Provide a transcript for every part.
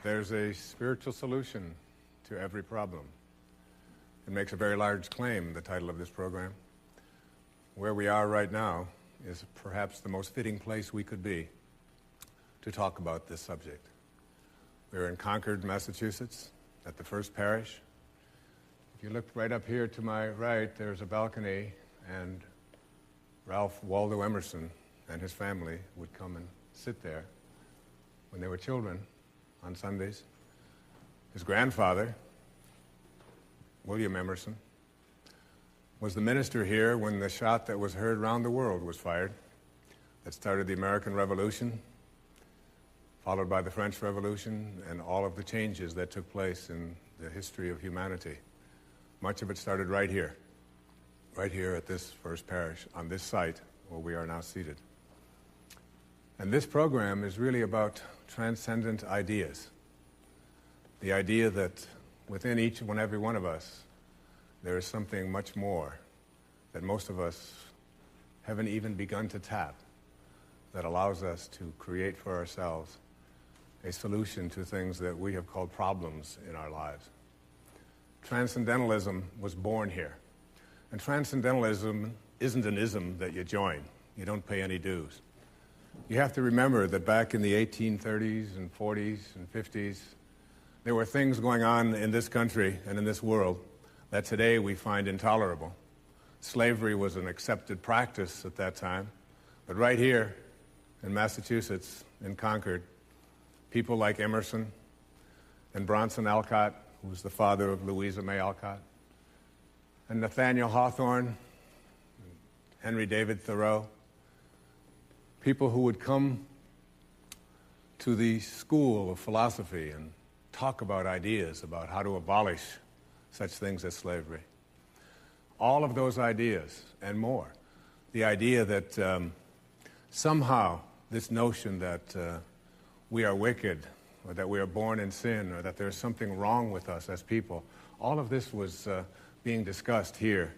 There's a spiritual solution to every problem. It makes a very large claim, the title of this program. Where we are right now is perhaps the most fitting place we could be to talk about this subject. We're in Concord, Massachusetts, at the First Parish. If you look right up here to my right, there's a balcony, and Ralph Waldo Emerson and his family would come and sit there when they were children on Sundays. His grandfather, William Emerson, was the minister here when the shot that was heard around the world was fired, that started the American Revolution, followed by the French Revolution, and all of the changes that took place in the history of humanity. Much of it started right here at this First Parish, on this site where we are now seated. And this program is really about transcendent ideas. The idea that within each and every one of us, there is something much more that most of us haven't even begun to tap, that allows us to create for ourselves a solution to things that we have called problems in our lives. Transcendentalism was born here. And transcendentalism isn't an ism that you join. You don't pay any dues. You have to remember that back in the 1830s and 40s and 50s, there were things going on in this country and in this world that today we find intolerable. Slavery was an accepted practice at that time. But right here in Massachusetts, in Concord, people like Emerson and Bronson Alcott, who was the father of Louisa May Alcott, and Nathaniel Hawthorne, Henry David Thoreau, people who would come to the school of philosophy and talk about ideas about how to abolish such things as slavery. All of those ideas and more. The idea that somehow this notion that we are wicked, or that we are born in sin, or that there's something wrong with us as people, all of this was being discussed here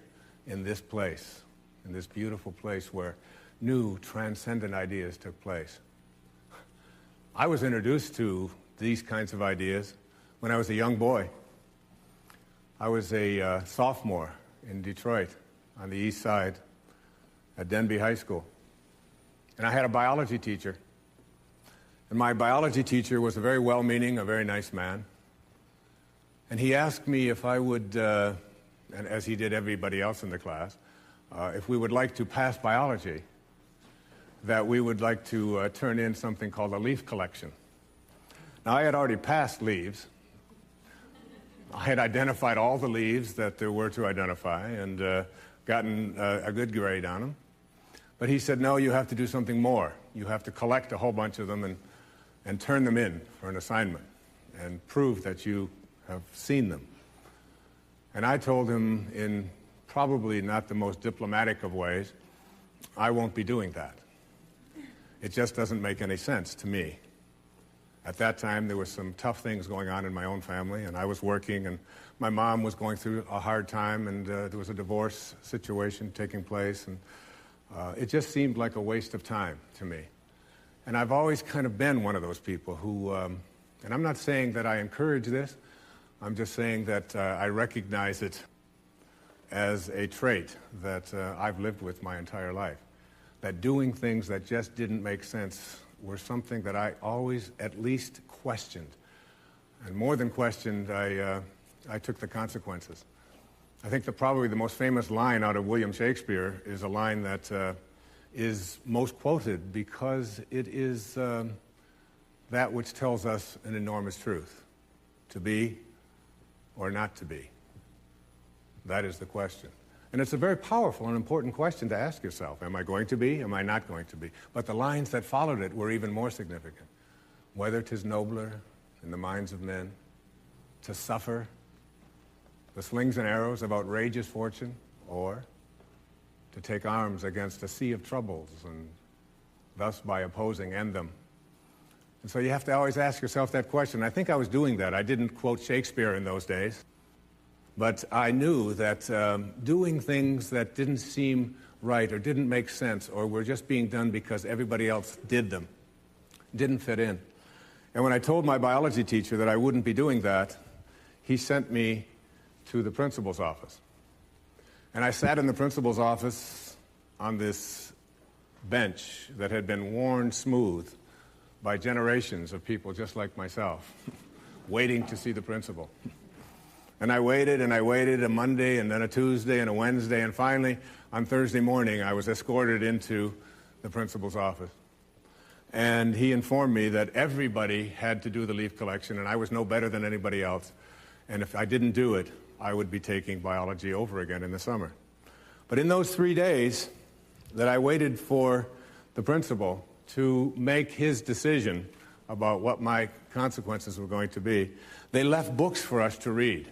in this place, in this beautiful place where new transcendent ideas took place. I was introduced to these kinds of ideas when I was a young boy. I was a sophomore in Detroit on the east side at Denby High School. And I had a biology teacher. And my biology teacher was a very well-meaning, a very nice man. And he asked me if I would, and as he did everybody else in the class, if we would like to pass biology, that we would like to turn in something called a leaf collection. Now, I had already passed leaves. I had identified all the leaves that there were to identify and gotten a good grade on them. But he said, no, you have to do something more. You have to collect a whole bunch of them and turn them in for an assignment and prove that you have seen them. And I told him, in probably not the most diplomatic of ways, I won't be doing that. It just doesn't make any sense to me. At that time, there were some tough things going on in my own family, and I was working, and my mom was going through a hard time, and there was a divorce situation taking place, and it just seemed like a waste of time to me. And I've always kind of been one of those people who, and I'm not saying that I encourage this, I'm just saying that I recognize it as a trait that I've lived with my entire life. That doing things that just didn't make sense were something that I always at least questioned. And more than questioned, I took the consequences. I think probably the most famous line out of William Shakespeare is a line that is most quoted because it is that which tells us an enormous truth. To be or not to be. That is the question. And it's a very powerful and important question to ask yourself. Am I going to be? Am I not going to be? But the lines that followed it were even more significant. Whether 'tis nobler in the minds of men to suffer the slings and arrows of outrageous fortune, or to take arms against a sea of troubles and thus by opposing end them. And so you have to always ask yourself that question. I think I was doing that. I didn't quote Shakespeare in those days. But I knew that doing things that didn't seem right or didn't make sense or were just being done because everybody else did them, didn't fit in. And when I told my biology teacher that I wouldn't be doing that, he sent me to the principal's office. And I sat in the principal's office on this bench that had been worn smooth by generations of people just like myself, waiting to see the principal. And I waited a Monday and then a Tuesday and a Wednesday, and finally on Thursday morning I was escorted into the principal's office. And he informed me that everybody had to do the leaf collection, and I was no better than anybody else. And if I didn't do it, I would be taking biology over again in the summer. But in those 3 days that I waited for the principal to make his decision about what my consequences were going to be, they left books for us to read,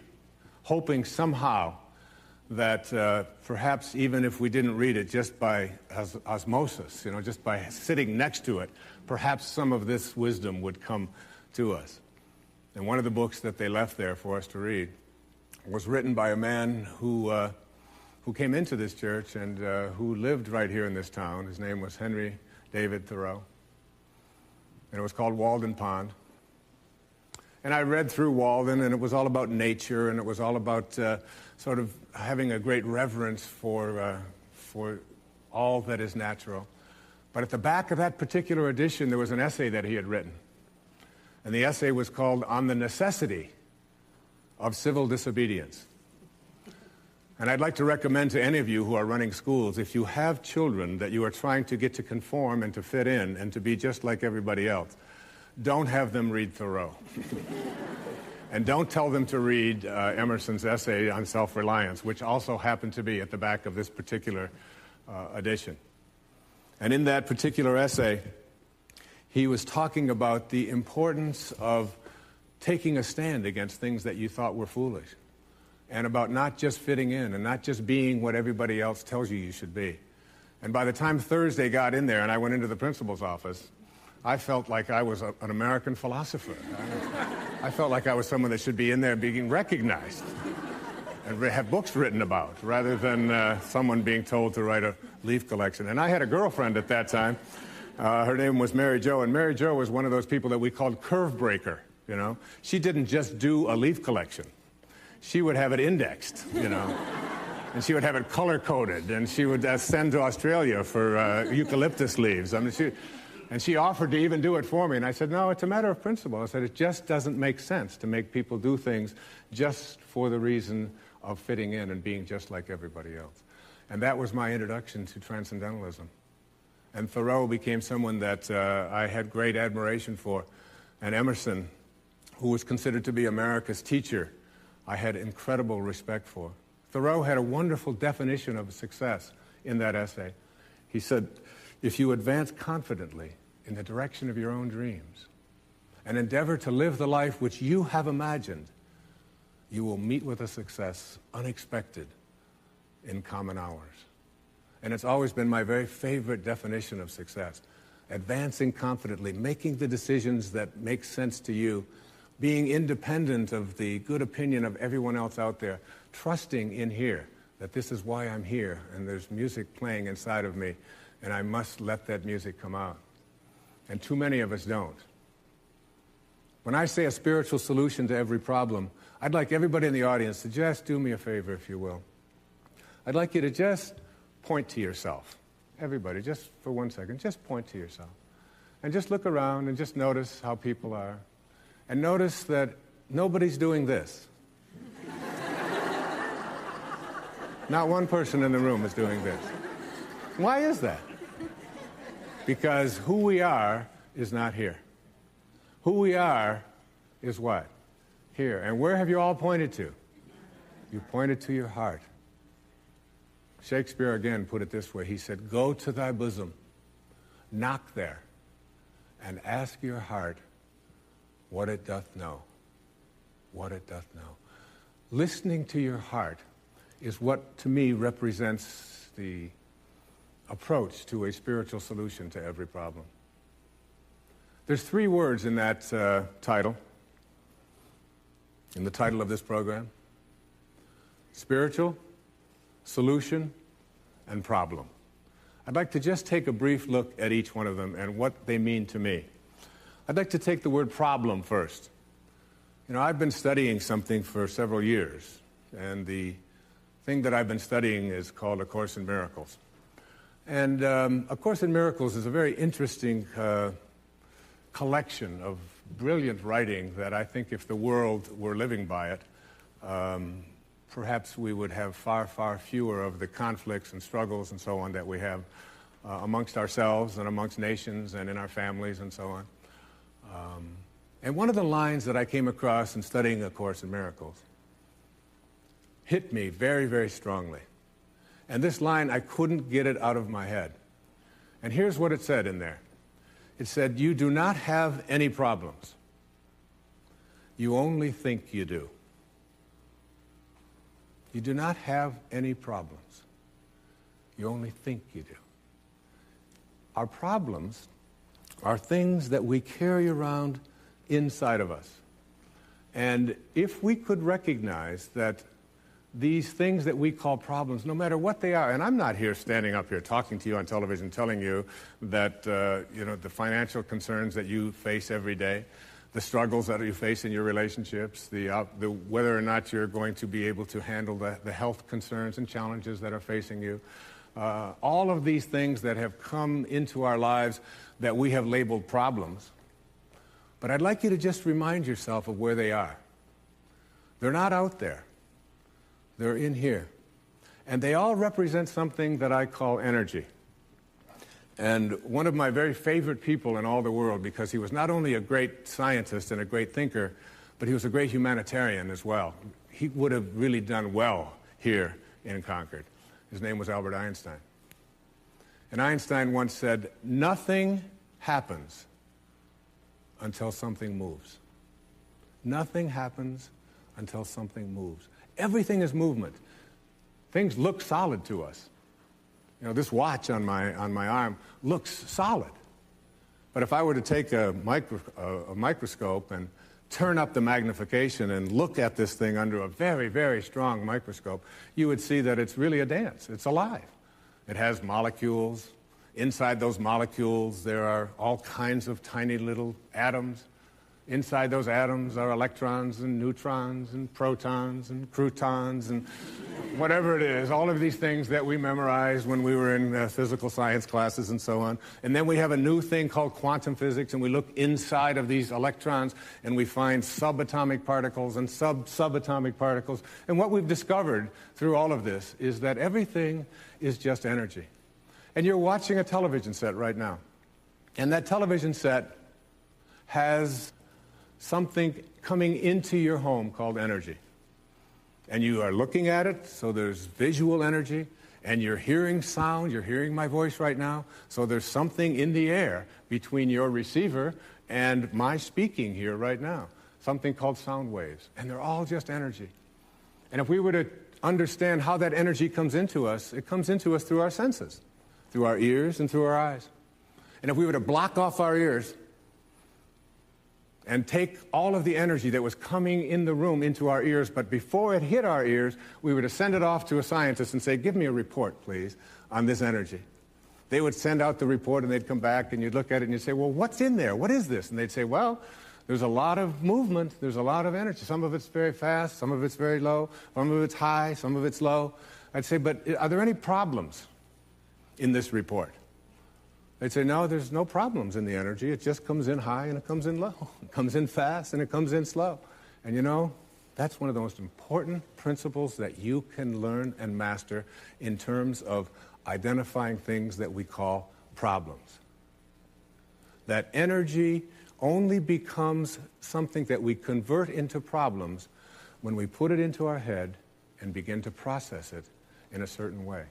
hoping somehow that perhaps even if we didn't read it just by osmosis, just by sitting next to it, perhaps some of this wisdom would come to us. And one of the books that they left there for us to read was written by a man who came into this church and who lived right here in this town. His name was Henry David Thoreau. And it was called Walden Pond. And I read through Walden, and it was all about nature, and it was all about sort of having a great reverence for all that is natural. But at the back of that particular edition, there was an essay that he had written. And the essay was called On the Necessity of Civil Disobedience. And I'd like to recommend to any of you who are running schools, if you have children that you are trying to get to conform and to fit in and to be just like everybody else, don't have them read Thoreau. And don't tell them to read Emerson's essay on self-reliance, which also happened to be at the back of this particular edition. And in that particular essay, he was talking about the importance of taking a stand against things that you thought were foolish, and about not just fitting in and not just being what everybody else tells you should be. And by the time Thursday got in there and I went into the principal's office, I felt like I was an American philosopher. I felt like I was someone that should be in there being recognized and have books written about, rather than someone being told to write a leaf collection. And I had a girlfriend at that time. Her name was Mary Jo, and Mary Jo was one of those people that we called curve breaker, She didn't just do a leaf collection. She would have it indexed, and she would have it color-coded, and she would send to Australia for eucalyptus leaves. And she offered to even do it for me. And I said, no, it's a matter of principle. I said, it just doesn't make sense to make people do things just for the reason of fitting in and being just like everybody else. And that was my introduction to transcendentalism. And Thoreau became someone that I had great admiration for. And Emerson, who was considered to be America's teacher, I had incredible respect for. Thoreau had a wonderful definition of success in that essay. He said, if you advance confidently in the direction of your own dreams and endeavor to live the life which you have imagined, you will meet with a success unexpected in common hours. And it's always been my very favorite definition of success. Advancing confidently, making the decisions that make sense to you, being independent of the good opinion of everyone else out there, trusting in here that this is why I'm here, and there's music playing inside of me, and I must let that music come out. And too many of us don't. When I say a spiritual solution to every problem, I'd like everybody in the audience to just do me a favor, if you will. I'd like you to just point to yourself. Everybody, just for 1 second, just point to yourself. And just look around and just notice how people are. And notice that nobody's doing this. Not one person in the room is doing this. Why is that? Because who we are is not here. Who we are is what? Here. And where have you all pointed to? You pointed to your heart. Shakespeare again put it this way. He said, go to thy bosom, knock there, and ask your heart what it doth know. What it doth know. Listening to your heart is what, to me, represents the approach to a spiritual solution to every problem. There's 3 words in that title, in the title of this program: spiritual, solution, and problem. I'd like to just take a brief look at each one of them and what they mean to me. I'd like to take the word problem first. You know, I've been studying something for several years, and the thing that I've been studying is called A Course in Miracles. And A Course in Miracles is a very interesting collection of brilliant writing that I think if the world were living by it, perhaps we would have far, far fewer of the conflicts and struggles and so on that we have amongst ourselves and amongst nations and in our families and so on. And one of the lines that I came across in studying A Course in Miracles hit me very, very strongly. And this line, I couldn't get it out of my head. And here's what it said in there. It said, "You do not have any problems. You only think you do." You do not have any problems. You only think you do. Our problems are things that we carry around inside of us. And if we could recognize that these things that we call problems, no matter what they are, and I'm not here standing up here talking to you on television telling you that the financial concerns that you face every day, the struggles that you face in your relationships, the whether or not you're going to be able to handle the health concerns and challenges that are facing you, all of these things that have come into our lives that we have labeled problems. But I'd like you to just remind yourself of where they are. They're not out there. They're in here. And they all represent something that I call energy. And one of my very favorite people in all the world, because he was not only a great scientist and a great thinker, but he was a great humanitarian as well. He would have really done well here in Concord. His name was Albert Einstein. And Einstein once said, "Nothing happens until something moves." Nothing happens until something moves. Everything is movement. Things look solid to us. You know, this watch on my arm looks solid. But if I were to take a microscope and turn up the magnification and look at this thing under a very, very strong microscope, you would see that it's really a dance. It's alive. It has molecules. Inside those molecules, there are all kinds of tiny little atoms. Inside those atoms are electrons and neutrons and protons and croutons and whatever it is, all of these things that we memorized when we were in physical science classes and so on. And then we have a new thing called quantum physics, and we look inside of these electrons and we find subatomic particles and subatomic particles. And what we've discovered through all of this is that everything is just energy. And you're watching a television set right now. And that television set has something coming into your home called energy. And you are looking at it, so there's visual energy, and you're hearing sound, you're hearing my voice right now, so there's something in the air between your receiver and my speaking here right now, something called sound waves, and they're all just energy. And if we were to understand how that energy comes into us, it comes into us through our senses, through our ears and through our eyes. And if we were to block off our ears and take all of the energy that was coming in the room into our ears, but before it hit our ears, we were to send it off to a scientist and say, "Give me a report, please, on this energy." They would send out the report, and they'd come back, and you'd look at it, and you'd say, "Well, what's in there? What is this?" And they'd say, "Well, there's a lot of movement. There's a lot of energy. Some of it's very fast, some of it's very low, some of it's high, some of it's low." I'd say, "But are there any problems in this report?" They'd say, "No, there's no problems in the energy. It just comes in high and it comes in low. It comes in fast and it comes in slow." And you know, that's one of the most important principles that you can learn and master in terms of identifying things that we call problems. That energy only becomes something that we convert into problems when we put it into our head and begin to process it in a certain way.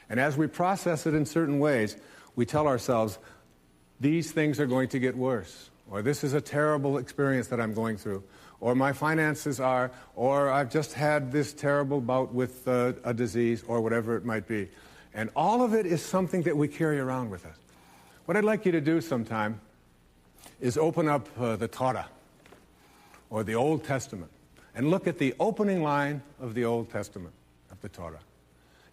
And as we process it in certain ways, we tell ourselves, these things are going to get worse, or this is a terrible experience that I'm going through, or my finances are, or I've just had this terrible bout with a disease, or whatever it might be. And all of it is something that we carry around with us. What I'd like you to do sometime is open up the Torah, or the Old Testament, and look at the opening line of the Old Testament, of the Torah.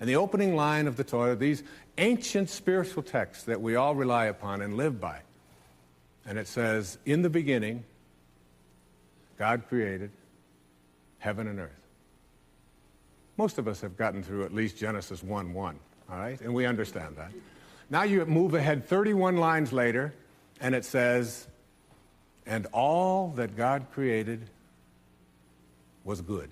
And the opening line of the Torah, these ancient spiritual texts that we all rely upon and live by, And it says, in the beginning, God created heaven and earth. Most of us have gotten through at least Genesis 1:1, all right? And we understand that. Now you move ahead 31 lines later, and it says, and all that God created was good.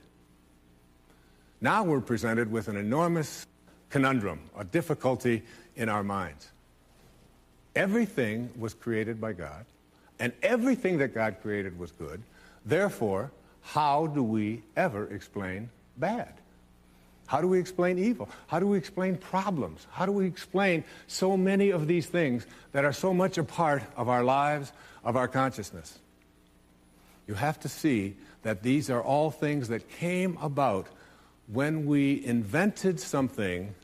Now we're presented with an enormous conundrum, a difficulty in our minds. Everything was created by God, and everything that God created was good. Therefore, how do we ever explain bad? How do we explain evil? How do we explain problems? How do we explain so many of these things that are so much a part of our lives, of our consciousness? You have to see that these are all things that came about when we invented something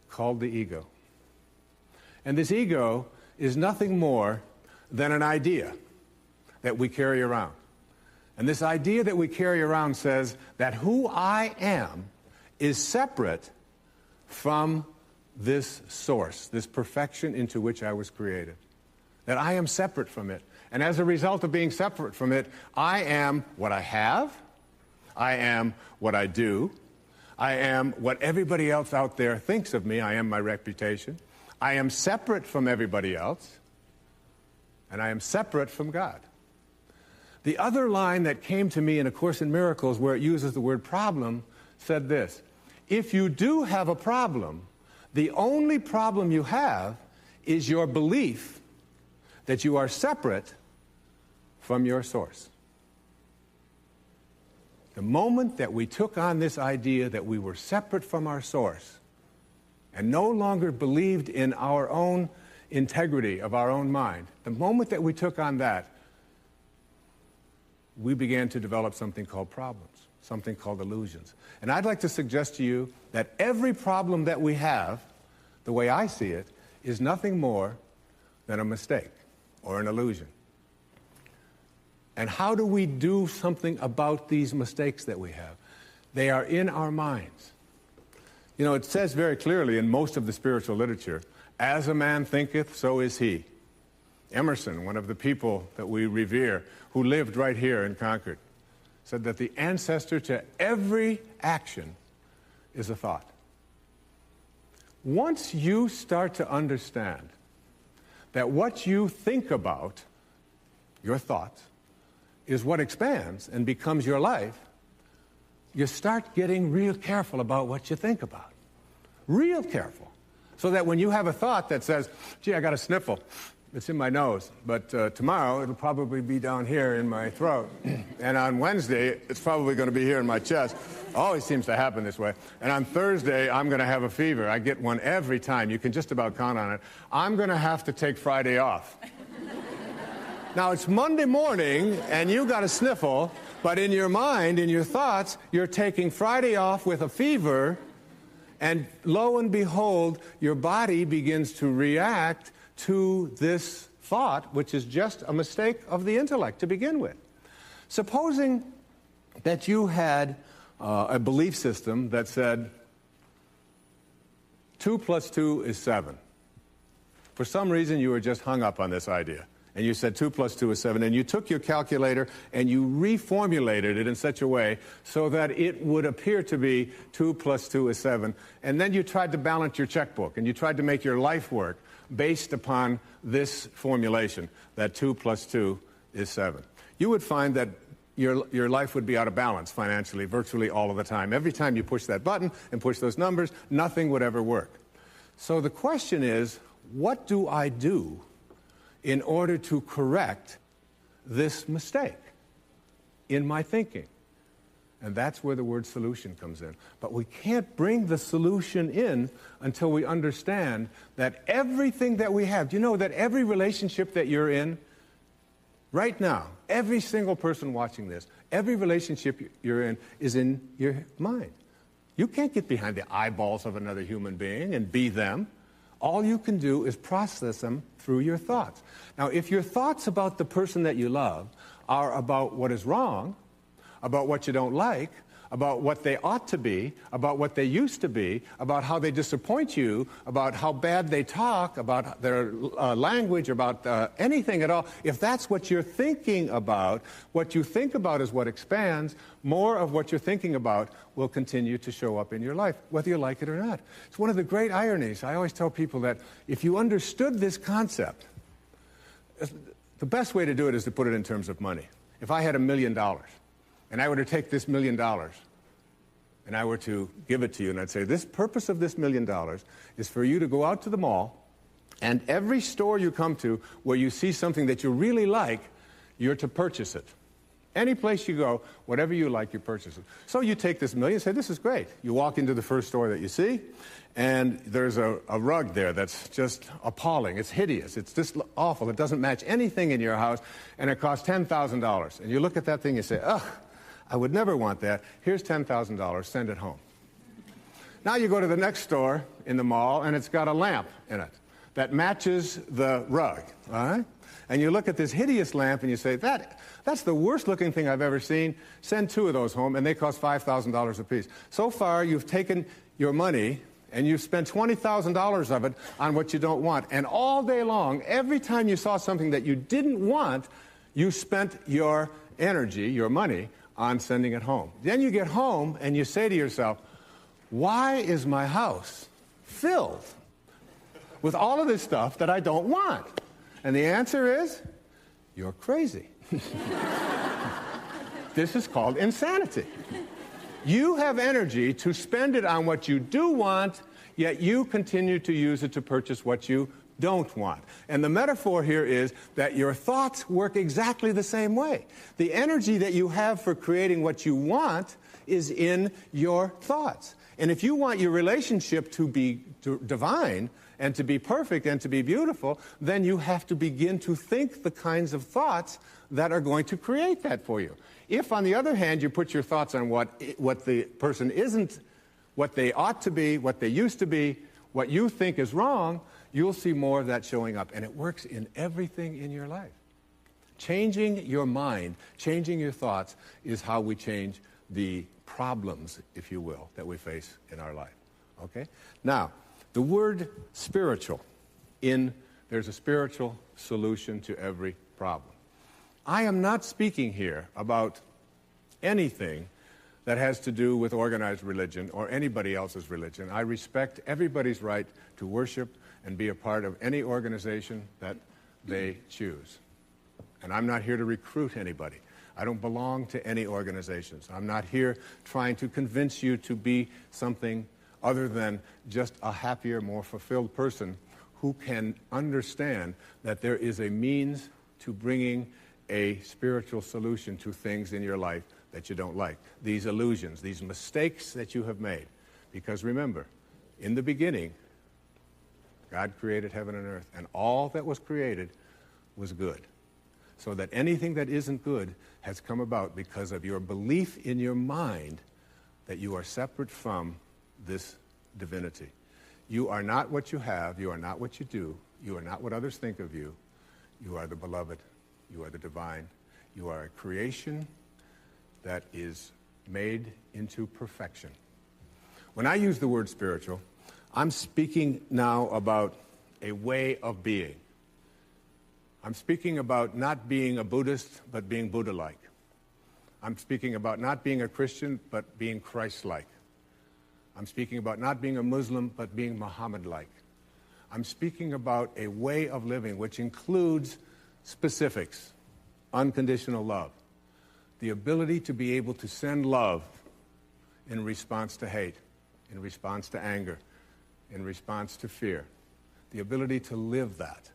called the ego. And this ego is nothing more than an idea that we carry around. And this idea that we carry around says that who I am is separate from this source, this perfection into which I was created. That I am separate from it. And as a result of being separate from it, I am what I have, I am what I do, I am what everybody else out there thinks of me, I am my reputation, I am separate from everybody else, and I am separate from God. The other line that came to me in A Course in Miracles, where it uses the word problem, said this: if you do have a problem, the only problem you have is your belief that you are separate from your source. The moment that we took on this idea that we were separate from our source and no longer believed in our own integrity of our own mind, the moment that we took on that, we began to develop something called problems, something called illusions. And I'd like to suggest to you that every problem that we have, the way I see it, is nothing more than a mistake or an illusion. And how do we do something about these mistakes that we have? They are in our minds. You know, it says very clearly in most of the spiritual literature, as a man thinketh, so is he. Emerson, one of the people that we revere, who lived right here in Concord, said that the ancestor to every action is a thought. Once you start to understand that what you think about, your thoughts, is what expands and becomes your life, you start getting real careful about what you think about. Real careful. So that when you have a thought that says, gee, I got a sniffle, it's in my nose, but tomorrow it'll probably be down here in my throat. And on Wednesday, it's probably going to be here in my chest. Always seems to happen this way. And on Thursday, I'm going to have a fever. I get one every time. You can just about count on it. I'm going to have to take Friday off. Now, it's Monday morning, and you got a sniffle, but in your mind, in your thoughts, you're taking Friday off with a fever, and lo and behold, your body begins to react to this thought, which is just a mistake of the intellect to begin with. Supposing that you had a belief system that said 2 + 2 is 7. For some reason, you were just hung up on this idea. And you said 2 + 2 is 7, and you took your calculator and you reformulated it in such a way so that it would appear to be 2 + 2 is 7. And then you tried to balance your checkbook, and you tried to make your life work based upon this formulation, that 2 + 2 is 7. You would find that your life would be out of balance financially virtually all of the time. Every time you push that button and push those numbers, nothing would ever work. So the question is, what do I do in order to correct this mistake in my thinking? And that's where the word solution comes in. But we can't bring the solution in until we understand that everything that we have, do you know that every relationship that you're in right now, every single person watching this, every relationship you're in is in your mind. You can't get behind the eyeballs of another human being and be them. All you can do is process them through your thoughts. Now, if your thoughts about the person that you love are about what is wrong, about what you don't like, about what they ought to be, about what they used to be, about how they disappoint you, about how bad they talk, about their language, about anything at all, if that's what you're thinking about, what you think about is what expands, more of what you're thinking about will continue to show up in your life, whether you like it or not. It's one of the great ironies. I always tell people that if you understood this concept, the best way to do it is to put it in terms of money. If I had $1 million, and I were to take this $1 million, and I were to give it to you, and I'd say, this purpose of this $1 million is for you to go out to the mall, and every store you come to where you see something that you really like, you're to purchase it. Any place you go, whatever you like, you purchase it. So you take this $1 million and say, this is great. You walk into the first store that you see, and there's a rug there that's just appalling. It's hideous. It's just awful. It doesn't match anything in your house, and it costs $10,000. And you look at that thing and you say, ugh, I would never want that. Here's $10,000. Send it home. Now you go to the next store in the mall, and it's got a lamp in it that matches the rug, all right? And you look at this hideous lamp and you say, that's the worst looking thing I've ever seen. Send 2 of those home, and they cost $5,000 a piece. So far, you've taken your money and you've spent $20,000 of it on what you don't want. And all day long, every time you saw something that you didn't want, you spent your energy, your money, on sending it home. Then you get home and you say to yourself, why is my house filled with all of this stuff that I don't want? And the answer is, you're crazy. This is called insanity. You have energy to spend it on what you do want, yet you continue to use it to purchase what you don't want. And the metaphor here is that your thoughts work exactly the same way. The energy that you have for creating what you want is in your thoughts. And if you want your relationship to be divine and to be perfect and to be beautiful, then you have to begin to think the kinds of thoughts that are going to create that for you. If, on the other hand, you put your thoughts on what the person isn't, what they ought to be, what they used to be, what you think is wrong, you'll see more of that showing up. And it works in everything in your life. Changing your mind, changing your thoughts is how we change the problems, if you will, that we face in our life. Okay? Now, the word spiritual, there's a spiritual solution to every problem. I am not speaking here about anything that has to do with organized religion or anybody else's religion. I respect everybody's right to worship and be a part of any organization that they choose. And I'm not here to recruit anybody. I don't belong to any organizations. I'm not here trying to convince you to be something other than just a happier, more fulfilled person who can understand that there is a means to bringing a spiritual solution to things in your life that you don't like. These illusions, these mistakes that you have made. Because remember, in the beginning, God created heaven and earth, and all that was created was good. So that anything that isn't good has come about because of your belief in your mind that you are separate from this divinity. You are not what you have. You are not what you do. You are not what others think of you. You are the beloved. You are the divine. You are a creation that is made into perfection. When I use the word spiritual, I'm speaking now about a way of being. I'm speaking about not being a Buddhist, but being Buddha-like. I'm speaking about not being a Christian, but being Christ-like. I'm speaking about not being a Muslim, but being Muhammad-like. I'm speaking about a way of living which includes specifics, unconditional love, the ability to be able to send love in response to hate, in response to anger, in response to fear, the ability to live that.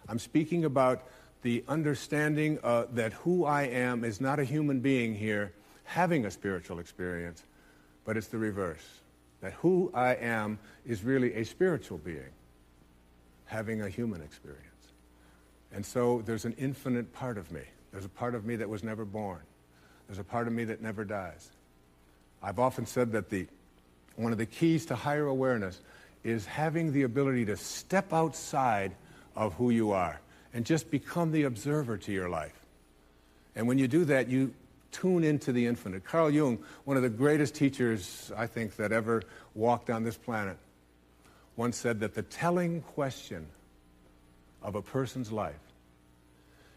I'm speaking about the understanding that who I am is not a human being here having a spiritual experience, but it's the reverse. That who I am is really a spiritual being having a human experience. And so there's an infinite part of me. There's a part of me that was never born. There's a part of me that never dies. I've often said that one of the keys to higher awareness is having the ability to step outside of who you are and just become the observer to your life. And when you do that, you tune into the infinite. Carl Jung, one of the greatest teachers, I think, that ever walked on this planet, once said that the telling question of a person's life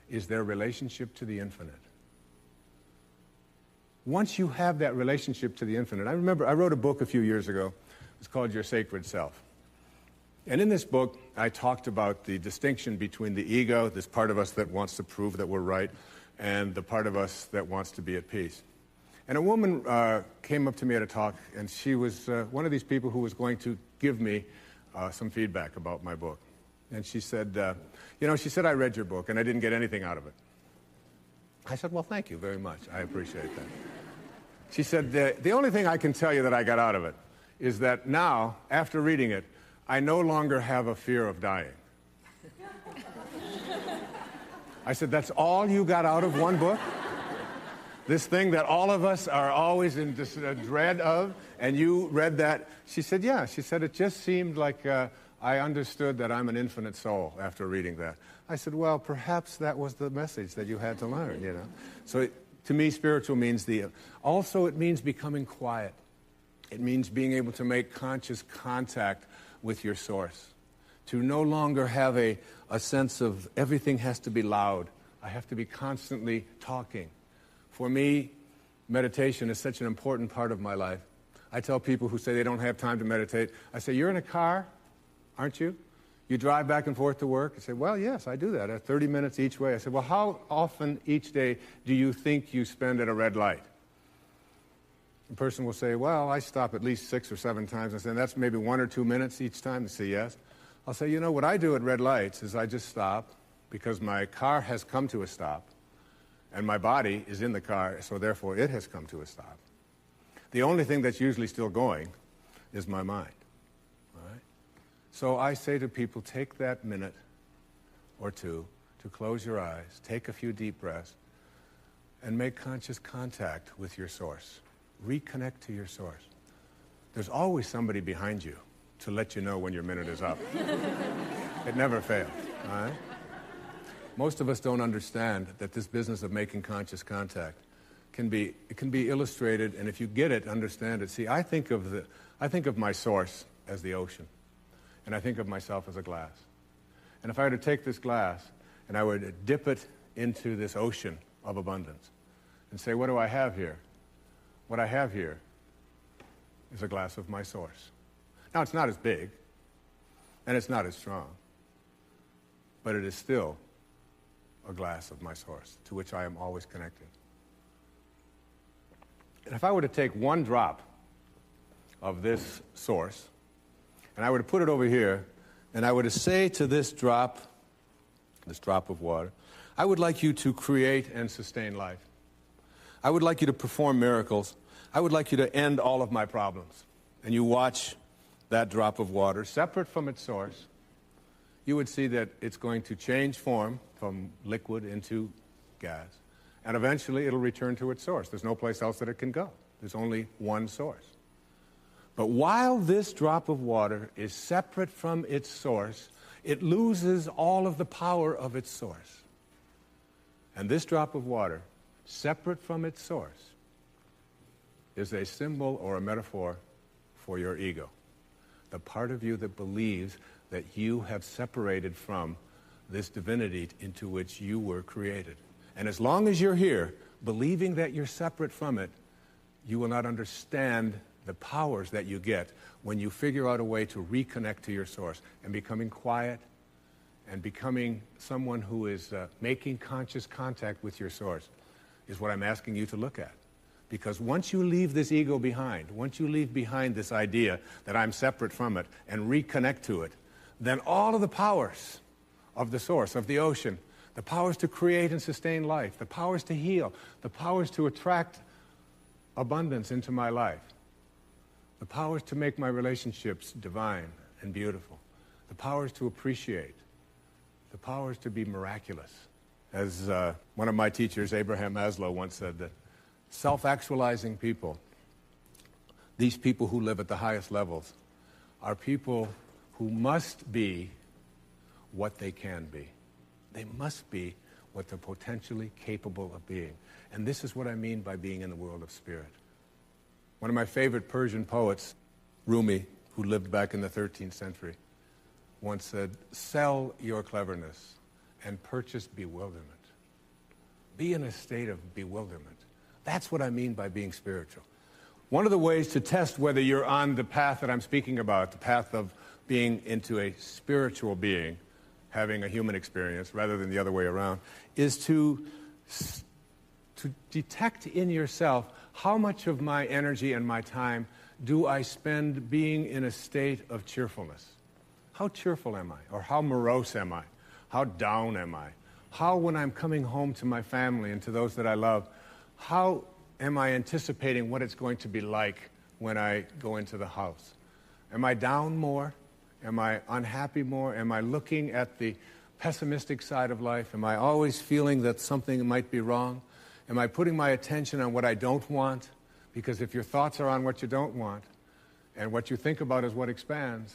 is their relationship to the infinite. Once you have that relationship to the infinite, I remember I wrote a book a few years ago. It's called Your Sacred Self. And in this book, I talked about the distinction between the ego, this part of us that wants to prove that we're right, and the part of us that wants to be at peace. And a woman came up to me at a talk, and she was one of these people who was going to give me some feedback about my book. And she said, she said, I read your book, and I didn't get anything out of it. I said, well, thank you very much. I appreciate that. She said, the only thing I can tell you that I got out of it is that now, after reading it, I no longer have a fear of dying. I said, that's all you got out of one book? This thing that all of us are always in dread of, and you read that? She said, yeah. She said, it just seemed like I understood that I'm an infinite soul after reading that. I said, well, perhaps that was the message that you had to learn, So to me, spiritual means also it means becoming quiet. It means being able to make conscious contact with your source. To no longer have a sense of everything has to be loud. I have to be constantly talking. For me, meditation is such an important part of my life. I tell people who say they don't have time to meditate, I say, you're in a car, aren't you? You drive back and forth to work? I say, well, yes, I do that, 30 minutes each way. I said, well, how often each day do you think you spend at a red light? The person will say, well, I stop at least 6 or 7 times. I say, that's maybe 1 or 2 minutes each time. They say, yes. I'll say, what I do at red lights is I just stop because my car has come to a stop and my body is in the car, so therefore it has come to a stop. The only thing that's usually still going is my mind. All right? So I say to people, take that minute or two to close your eyes, take a few deep breaths, and make conscious contact with your source. Reconnect to your source. There's always somebody behind you to let you know when your minute is up. It never fails. All right? Most of us don't understand that this business of making conscious contact can be illustrated, and if you get it, understand it. See, I think of my source as the ocean, and I think of myself as a glass. And if I were to take this glass and I were to dip it into this ocean of abundance and say, what do I have here? What I have here is a glass of my source. Now, it's not as big, and it's not as strong, but it is still a glass of my source, to which I am always connected. And if I were to take one drop of this source, and I were to put it over here, and I were to say to this drop of water, I would like you to create and sustain life. I would like you to perform miracles. I would like you to end all of my problems. And you watch that drop of water, separate from its source, you would see that it's going to change form from liquid into gas. And eventually it'll return to its source. There's no place else that it can go. There's only one source. But while this drop of water is separate from its source, it loses all of the power of its source. And this drop of water, separate from its source, is a symbol or a metaphor for your ego. The part of you that believes that you have separated from this divinity into which you were created. And as long as you're here, believing that you're separate from it, you will not understand the powers that you get when you figure out a way to reconnect to your source. And becoming quiet and becoming someone who is making conscious contact with your source is what I'm asking you to look at. Because once you leave this ego behind, once you leave behind this idea that I'm separate from it and reconnect to it, then all of the powers of the source, of the ocean, the powers to create and sustain life, the powers to heal, the powers to attract abundance into my life, the powers to make my relationships divine and beautiful, the powers to appreciate, the powers to be miraculous. As one of my teachers, Abraham Maslow, once said that self-actualizing people, these people who live at the highest levels, are people who must be what they can be. They must be what they're potentially capable of being. And this is what I mean by being in the world of spirit. One of my favorite Persian poets, Rumi, who lived back in the 13th century, once said, "Sell your cleverness and purchase bewilderment." Be in a state of bewilderment. That's what I mean by being spiritual. One of the ways to test whether you're on the path that I'm speaking about, the path of being into a spiritual being, having a human experience rather than the other way around, is to detect in yourself how much of my energy and my time do I spend being in a state of cheerfulness. How cheerful am I? Or how morose am I? How down am I? How, when I'm coming home to my family and to those that I love, how am I anticipating what it's going to be like when I go into the house? Am I down more? Am I unhappy more? Am I looking at the pessimistic side of life? Am I always feeling that something might be wrong? Am I putting my attention on what I don't want? Because if your thoughts are on what you don't want, and what you think about is what expands,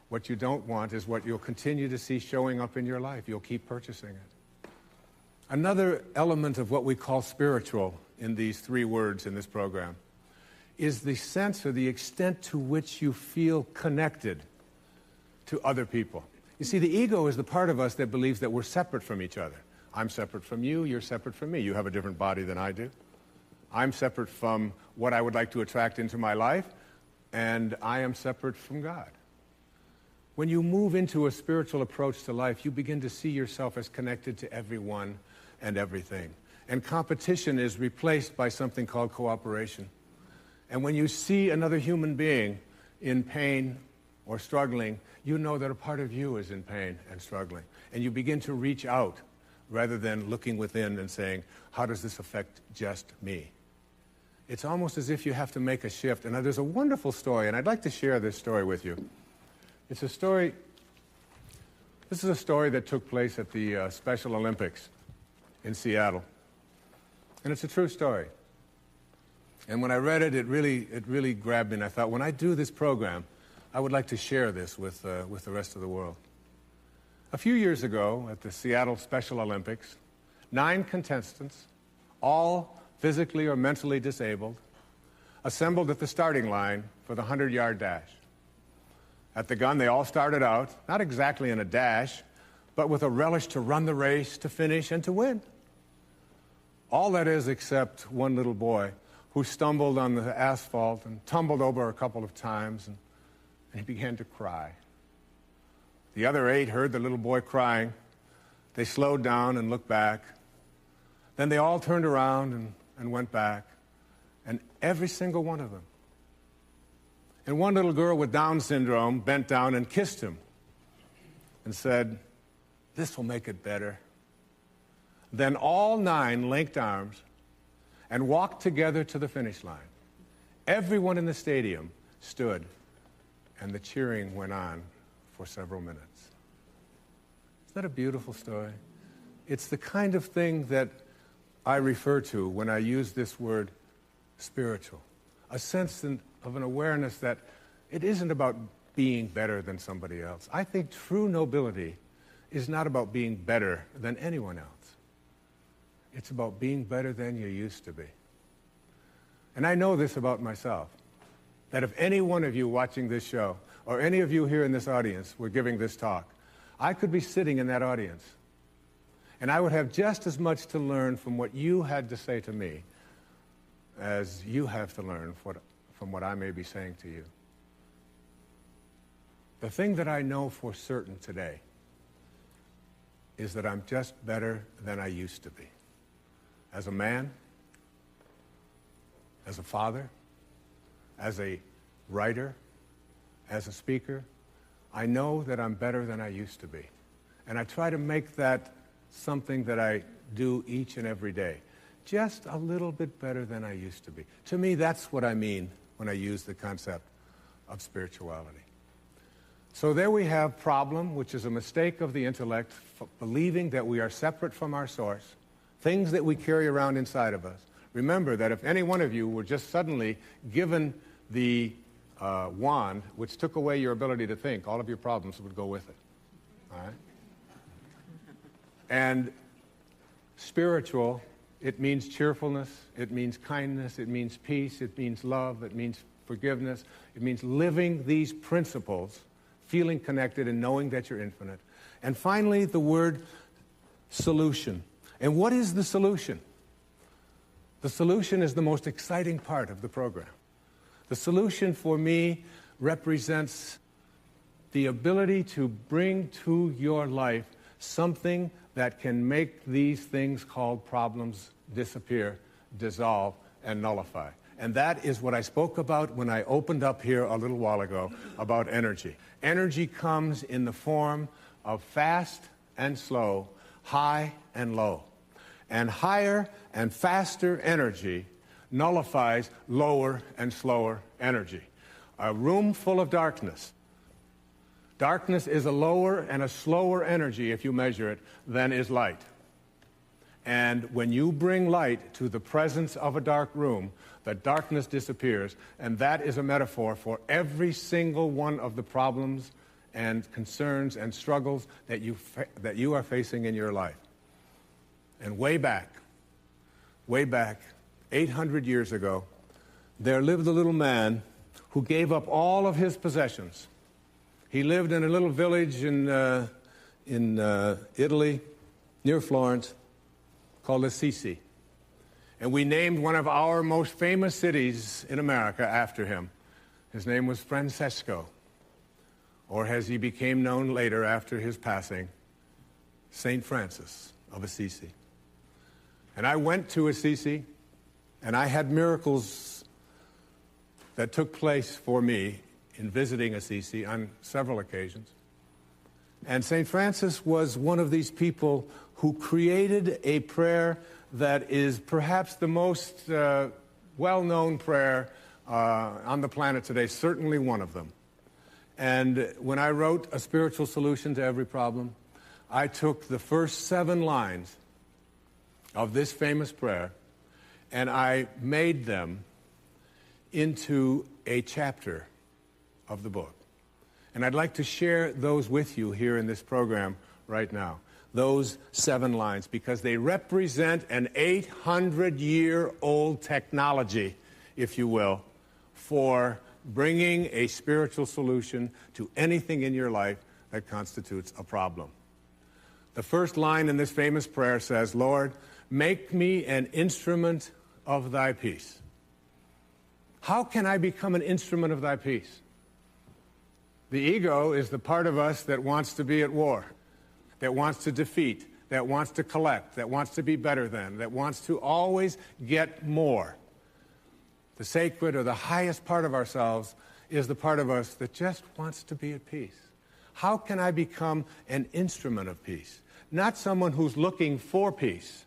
what you don't want is what you'll continue to see showing up in your life. You'll keep purchasing it. Another element of what we call spiritual in these three words in this program is the sense or the extent to which you feel connected to other people. You see, the ego is the part of us that believes that we're separate from each other. I'm separate from you, you're separate from me. You have a different body than I do. I'm separate from what I would like to attract into my life, and I am separate from God. When you move into a spiritual approach to life, you begin to see yourself as connected to everyone and everything. And competition is replaced by something called cooperation. And when you see another human being in pain or struggling, you know that a part of you is in pain and struggling. And you begin to reach out rather than looking within and saying, how does this affect just me? It's almost as if you have to make a shift. And there's a wonderful story, and I'd like to share this story with you. It's a story, this is a story that took place at the Special Olympics in Seattle. And it's a true story. And when I read it, it really grabbed me. And I thought, when I do this program, I would like to share this with the rest of the world. A few years ago, at the Seattle Special Olympics, 9 contestants, all physically or mentally disabled, assembled at the starting line for the 100-yard dash. At the gun, they all started out, not exactly in a dash, but with a relish to run the race, to finish, and to win. All that is except one little boy who stumbled on the asphalt and tumbled over a couple of times, and he began to cry. The other 8 heard the little boy crying. They slowed down and looked back. Then they all turned around and went back, and every single one of them. And one little girl with Down syndrome bent down and kissed him and said, "This will make it better." Then all 9 linked arms and walked together to the finish line. Everyone in the stadium stood, and the cheering went on for several minutes. Isn't that a beautiful story? It's the kind of thing that I refer to when I use this word spiritual. A sense of an awareness that it isn't about being better than somebody else. I think true nobility is not about being better than anyone else. It's about being better than you used to be. And I know this about myself, that if any one of you watching this show, or any of you here in this audience were giving this talk, I could be sitting in that audience, and I would have just as much to learn from what you had to say to me as you have to learn from what I may be saying to you. The thing that I know for certain today is that I'm just better than I used to be. As a man, as a father, as a writer, as a speaker, I know that I'm better than I used to be. And I try to make that something that I do each and every day. Just a little bit better than I used to be. To me, that's what I mean when I use the concept of spirituality. So there we have problem, which is a mistake of the intellect, believing that we are separate from our source, things that we carry around inside of us. Remember that if any one of you were just suddenly given the wand, which took away your ability to think, all of your problems would go with it. All right? And Spiritual, it means cheerfulness, it means kindness, it means peace, it means love, it means forgiveness, it means living these principles, feeling connected and knowing that you're infinite. And finally, the word solution. And what is the solution? The solution is the most exciting part of the program. The solution for me represents the ability to bring to your life something that can make these things called problems disappear, dissolve, and nullify. And that is what I spoke about when I opened up here a little while ago about energy. Energy comes in the form of fast and slow, high and low. And higher and faster energy nullifies lower and slower energy. A room full of darkness. Darkness is a lower and a slower energy, if you measure it, than is light. And when you bring light to the presence of a dark room, the darkness disappears, and that is a metaphor for every single one of the problems and concerns and struggles that you are facing in your life. And way back, 800 years ago, there lived a little man who gave up all of his possessions. He lived in a little village in Italy, near Florence, called Assisi. And we named one of our most famous cities in America after him. His name was Francesco, or as he became known later after his passing, St. Francis of Assisi. And I went to Assisi, and I had miracles that took place for me in visiting Assisi on several occasions. And St. Francis was one of these people who created a prayer that is perhaps the most well-known prayer on the planet today, certainly one of them. And when I wrote A Spiritual Solution to Every Problem, I took the first 7 lines of this famous prayer and I made them into a chapter of the book. And I'd like to share those with you here in this program right now. Those 7 lines, because they represent an 800-year-old technology, if you will, for bringing a spiritual solution to anything in your life that constitutes a problem. The first line in this famous prayer says, "Lord, make me an instrument of thy peace." How can I become an instrument of thy peace? The ego is the part of us that wants to be at war, that wants to defeat, that wants to collect, that wants to be better than, that wants to always get more. The sacred or the highest part of ourselves is the part of us that just wants to be at peace. How can I become an instrument of peace? Not someone who's looking for peace,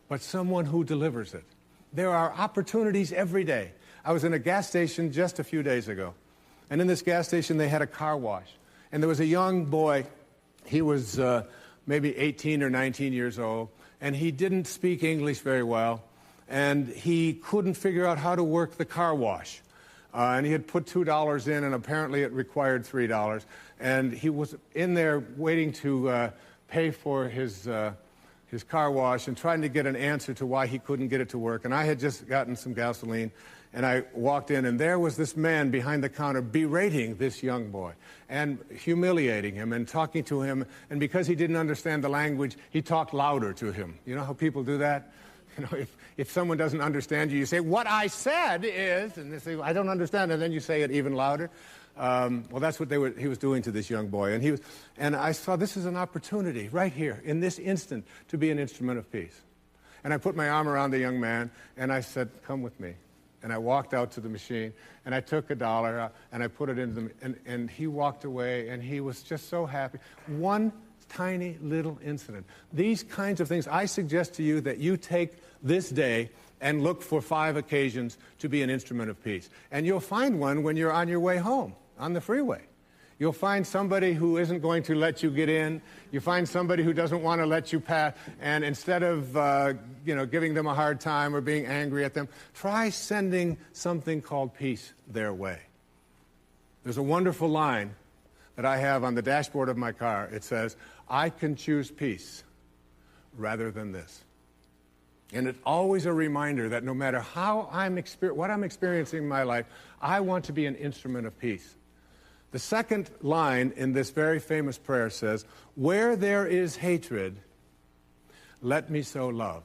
but someone who delivers it. There are opportunities every day. I was in a gas station just a few days ago, and in this gas station they had a car wash. And there was a young boy, he was maybe 18 or 19 years old, and he didn't speak English very well, and he couldn't figure out how to work the car wash. And he had put $2 in, and apparently it required $3. And he was in there waiting to pay for his car wash and trying to get an answer to why he couldn't get it to work. And I had just gotten some gasoline, and I walked in, and there was this man behind the counter berating this young boy and humiliating him and talking to him. And because he didn't understand the language, he talked louder to him. You know how people do that? You know, if someone doesn't understand you, you say, "What I said is," and they say, "I don't understand," and then you say it even louder. Well, that's what he was doing to this young boy. And I saw this is an opportunity right here in this instant to be an instrument of peace. And I put my arm around the young man, and I said, "Come with me." And I walked out to the machine, and I took $1, and I put it into and he walked away, and he was just so happy. One tiny little incident. These kinds of things, I suggest to you that you take this day and look for 5 occasions to be an instrument of peace. And you'll find one when you're on your way home, on the freeway. You'll find somebody who isn't going to let you get in. You find somebody who doesn't want to let you pass. And instead of giving them a hard time or being angry at them, try sending something called peace their way. There's a wonderful line that I have on the dashboard of my car. It says, "I can choose peace rather than this." And it's always a reminder that no matter what I'm experiencing in my life, I want to be an instrument of peace. The second line in this very famous prayer says, "Where there is hatred, let me sow love."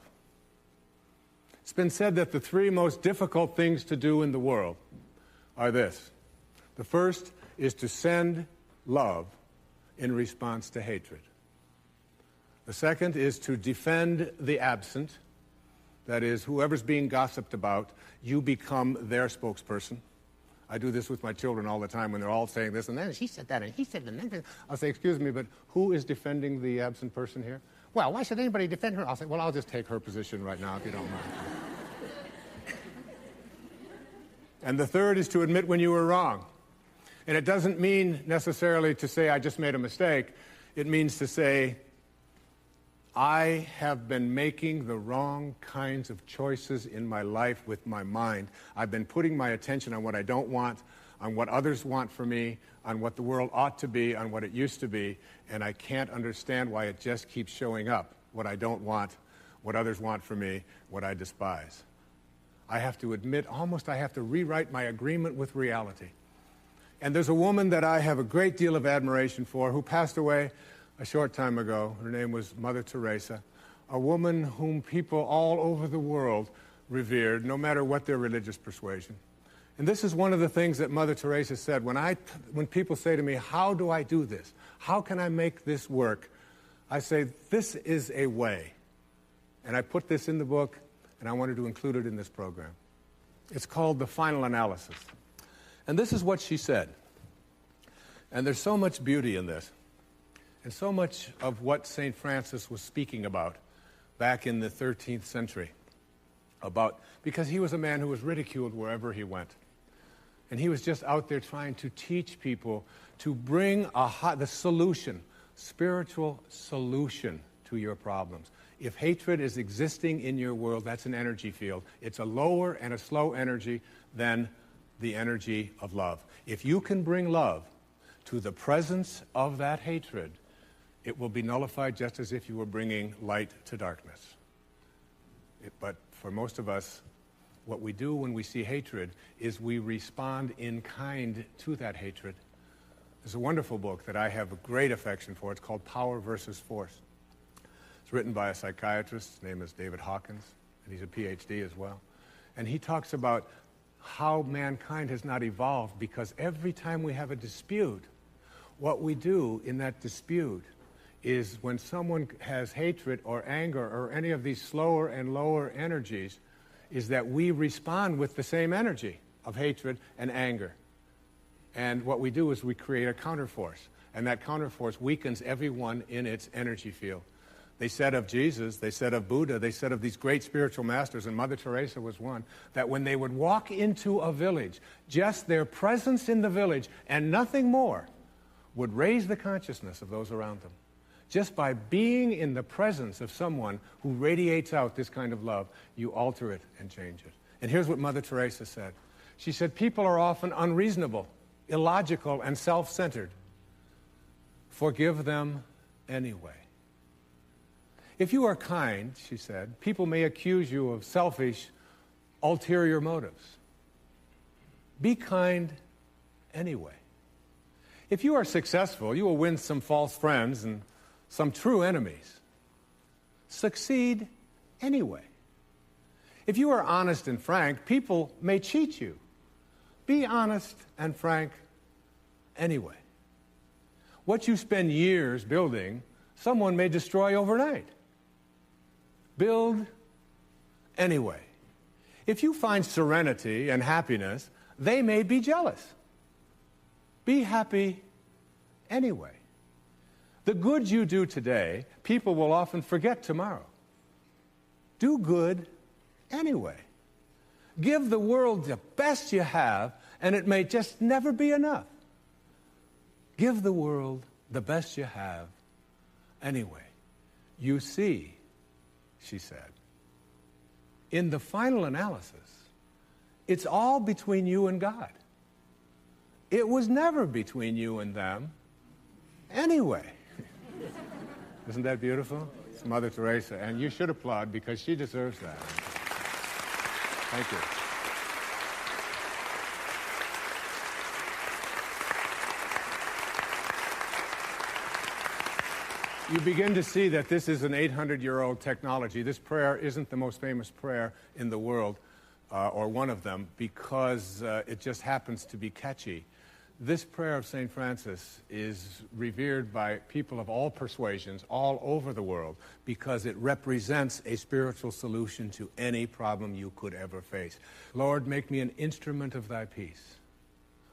It's been said that the three most difficult things to do in the world are this. The first is to send love in response to hatred. The second is to defend the absent. That is, whoever's being gossiped about, you become their spokesperson. I do this with my children all the time when they're all saying this, and then she said that, and he said that. I'll say, excuse me, but who is defending the absent person here? Well, why should anybody defend her? I'll say, well, I'll just take her position right now, if you don't mind. And the third is to admit when you were wrong. And it doesn't mean necessarily to say, I just made a mistake. It means to say, I have been making the wrong kinds of choices in my life with my mind. I've been putting my attention on what I don't want, on what others want for me, on what the world ought to be, on what it used to be, and I can't understand why it just keeps showing up, what I don't want, what others want for me, what I despise. I have to admit, almost I have to rewrite my agreement with reality. And there's a woman that I have a great deal of admiration for who passed away a short time ago. Her name was Mother Teresa, a woman whom people all over the world revered, no matter what their religious persuasion. And this is one of the things that Mother Teresa said. When people say to me, how do I do this? How can I make this work? I say, this is a way. And I put this in the book, and I wanted to include it in this program. It's called The Final Analysis. And this is what she said. And there's so much beauty in this. And so much of what St. Francis was speaking about back in the 13th century, because he was a man who was ridiculed wherever he went. And he was just out there trying to teach people to bring the solution, spiritual solution to your problems. If hatred is existing in your world, that's an energy field. It's a lower and a slow energy than the energy of love. If you can bring love to the presence of that hatred, it will be nullified just as if you were bringing light to darkness. But for most of us, what we do when we see hatred is we respond in kind to that hatred. There's a wonderful book that I have a great affection for. It's called Power versus Force. It's written by a psychiatrist. His name is David Hawkins, and he's a PhD as well. And he talks about how mankind has not evolved because every time we have a dispute, what we do in that dispute is when someone has hatred or anger or any of these slower and lower energies, is that we respond with the same energy of hatred and anger. And what we do is we create a counterforce, and that counterforce weakens everyone in its energy field. They said of Jesus, they said of Buddha, they said of these great spiritual masters, and Mother Teresa was one, that when they would walk into a village, just their presence in the village and nothing more would raise the consciousness of those around them. Just by being in the presence of someone who radiates out this kind of love, you alter it and change it. And here's what Mother Teresa said. She said, people are often unreasonable, illogical, and self-centered. Forgive them anyway. If you are kind, she said, people may accuse you of selfish, ulterior motives. Be kind anyway. If you are successful, you will win some false friends and some true enemies. Succeed anyway. If you are honest and frank, people may cheat you. Be honest and frank anyway. What you spend years building, someone may destroy overnight. Build anyway. If you find serenity and happiness, they may be jealous. Be happy anyway. The good you do today, people will often forget tomorrow. Do good anyway. Give the world the best you have, and it may just never be enough. Give the world the best you have anyway. You see, she said, in the final analysis, it's all between you and God. It was never between you and them anyway. Isn't that beautiful? It's Mother Teresa, and you should applaud because she deserves that. Thank you. You begin to see that this is an 800-year-old technology. This prayer isn't the most famous prayer in the world, or one of them, because it just happens to be catchy. This prayer of St. Francis is revered by people of all persuasions all over the world because it represents a spiritual solution to any problem you could ever face. Lord, make me an instrument of thy peace.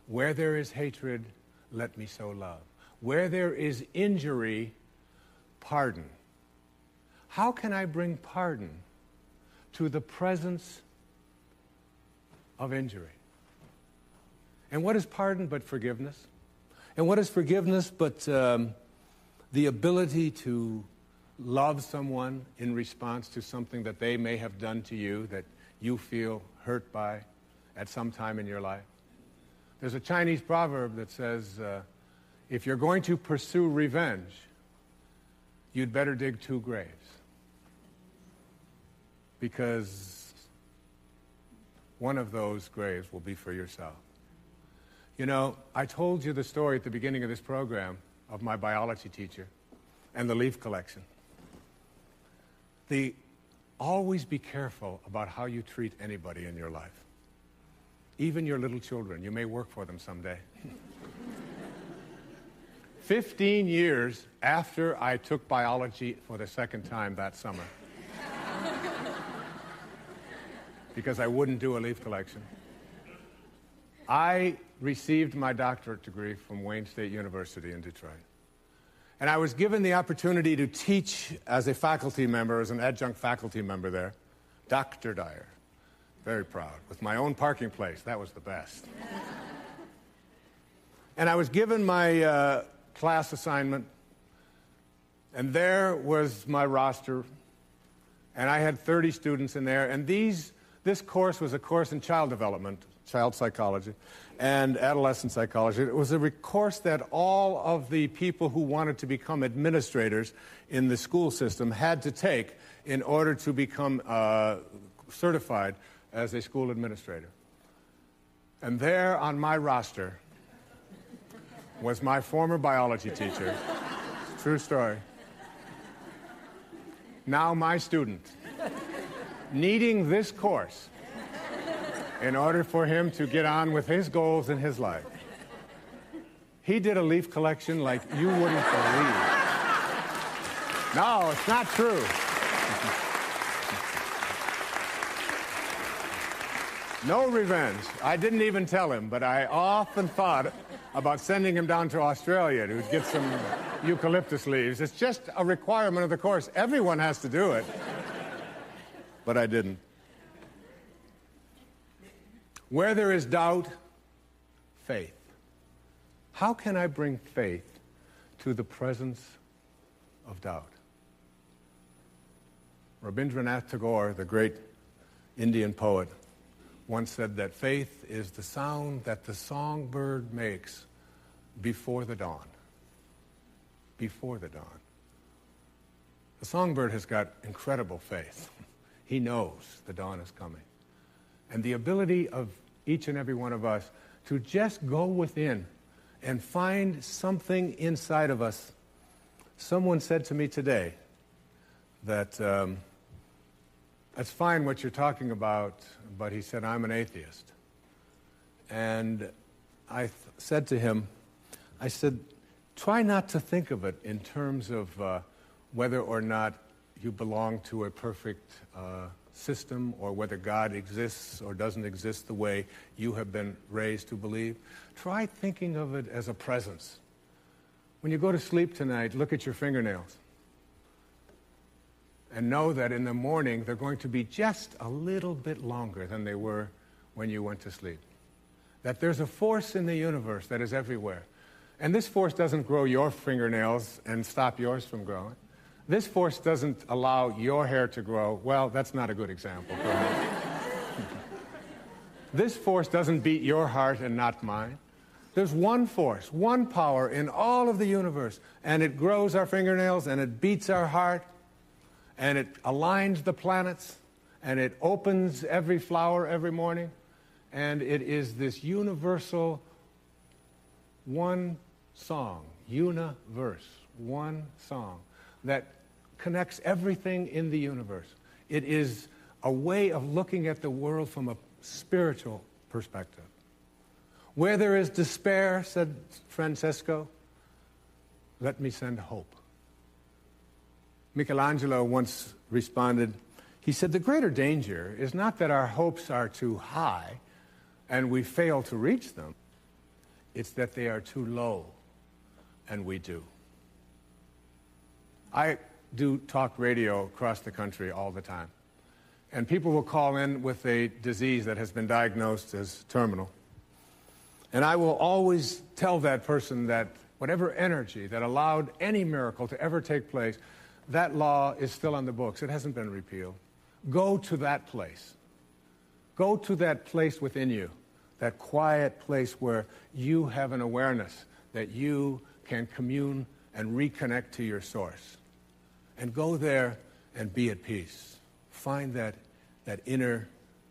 Where there is hatred, let me sow love. Where there is injury, pardon. How can I bring pardon to the presence of injury? And what is pardon but forgiveness? And what is forgiveness but the ability to love someone in response to something that they may have done to you that you feel hurt by at some time in your life? There's a Chinese proverb that says, if you're going to pursue revenge, you'd better dig 2 graves. Because one of those graves will be for yourself. You know, I told you the story at the beginning of this program of my biology teacher and the leaf collection. Always be careful about how you treat anybody in your life. Even your little children. You may work for them someday. 15 years after I took biology for the second time that summer. Because I wouldn't do a leaf collection. I received my doctorate degree from Wayne State University in Detroit. And I was given the opportunity to teach as a faculty member, as an adjunct faculty member there, Dr. Dyer. Very proud. With my own parking place. That was the best. And I was given my class assignment, and there was my roster, and I had 30 students in there, and this course was a course in child development, child psychology, and adolescent psychology. It was a course that all of the people who wanted to become administrators in the school system had to take in order to become certified as a school administrator. And there on my roster was my former biology teacher. True story. Now my student, needing this course in order for him to get on with his goals in his life. He did a leaf collection like you wouldn't believe. No, it's not true. No revenge. I didn't even tell him, but I often thought about sending him down to Australia to get some eucalyptus leaves. It's just a requirement of the course. Everyone has to do it. But I didn't. Where there is doubt, faith. How can I bring faith to the presence of doubt? Rabindranath Tagore, the great Indian poet, once said that faith is the sound that the songbird makes before the dawn. Before the dawn. The songbird has got incredible faith. He knows the dawn is coming. And the ability of each and every one of us to just go within and find something inside of us. Someone said to me today that that's fine what you're talking about, but he said, I'm an atheist. And I said to him, I said, try not to think of it in terms of whether or not you belong to a perfect system or whether God exists or doesn't exist the way you have been raised to believe. Try thinking of it as a presence. When you go to sleep tonight, look at your fingernails and know that in the morning they're going to be just a little bit longer than they were when you went to sleep. That there's a force in the universe that is everywhere. And this force doesn't grow your fingernails and stop yours from growing. This force doesn't allow your hair to grow. Well, that's not a good example. This force doesn't beat your heart and not mine. There's one force, one power in all of the universe, and it grows our fingernails and it beats our heart and it aligns the planets, and it opens every flower every morning, and it is this universal one song, universe, one song that connects everything in the universe. It is a way of looking at the world from a spiritual perspective. Where there is despair, said Francesco, let me send hope. Michelangelo once responded, he said, the greater danger is not that our hopes are too high and we fail to reach them. It's that they are too low and we do. I do talk radio across the country all the time. And people will call in with a disease that has been diagnosed as terminal. And I will always tell that person that whatever energy that allowed any miracle to ever take place, that law is still on the books. It hasn't been repealed. Go to that place. Go to that place within you, that quiet place where you have an awareness that you can commune and reconnect to your source. And go there and be at peace. Find that inner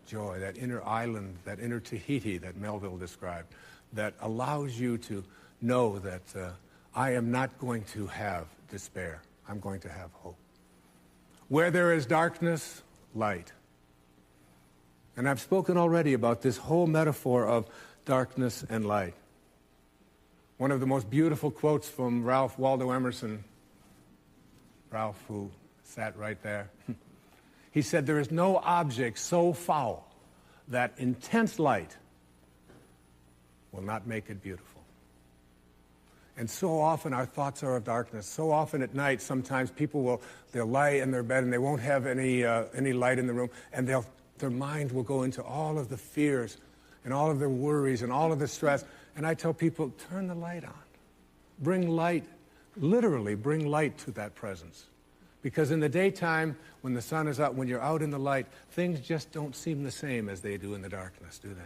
joy, that inner island, that inner Tahiti that Melville described, that allows you to know that I am not going to have despair. I'm going to have hope. Where there is darkness, light. And I've spoken already about this whole metaphor of darkness and light. One of the most beautiful quotes from Ralph Waldo Emerson, Ralph, who sat right there, he said, there is no object so foul that intense light will not make it beautiful. And so often our thoughts are of darkness. So often at night, sometimes they'll lie in their bed and they won't have any light in the room, and their mind will go into all of the fears and all of their worries and all of the stress. And I tell people, turn the light on. Bring light, literally bring light to that presence. Because in the daytime, when the sun is out, when you're out in the light, things just don't seem the same as they do in the darkness, do they?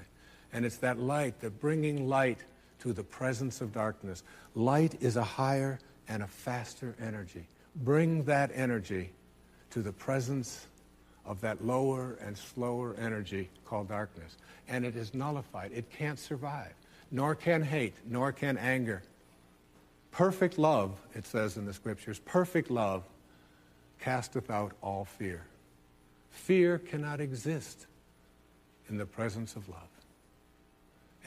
And it's that light, the bringing light to the presence of darkness. Light is a higher and a faster energy. Bring that energy to the presence of that lower and slower energy called darkness. And it is nullified. It can't survive, nor can hate, nor can anger. Perfect love, it says in the scriptures, perfect love casteth out all fear. Fear cannot exist in the presence of love.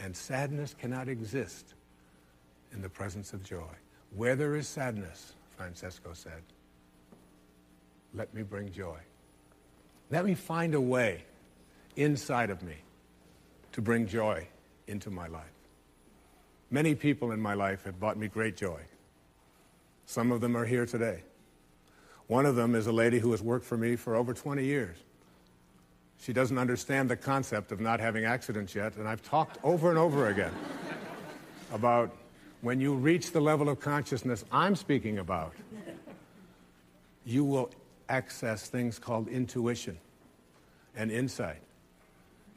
And sadness cannot exist in the presence of joy. Where there is sadness, Francesco said, let me bring joy. Let me find a way inside of me to bring joy into my life. Many people in my life have brought me great joy. Some of them are here today. One of them is a lady who has worked for me for over 20 years. She doesn't understand the concept of not having accidents yet, and I've talked over and over again about when you reach the level of consciousness I'm speaking about, you will access things called intuition and insight,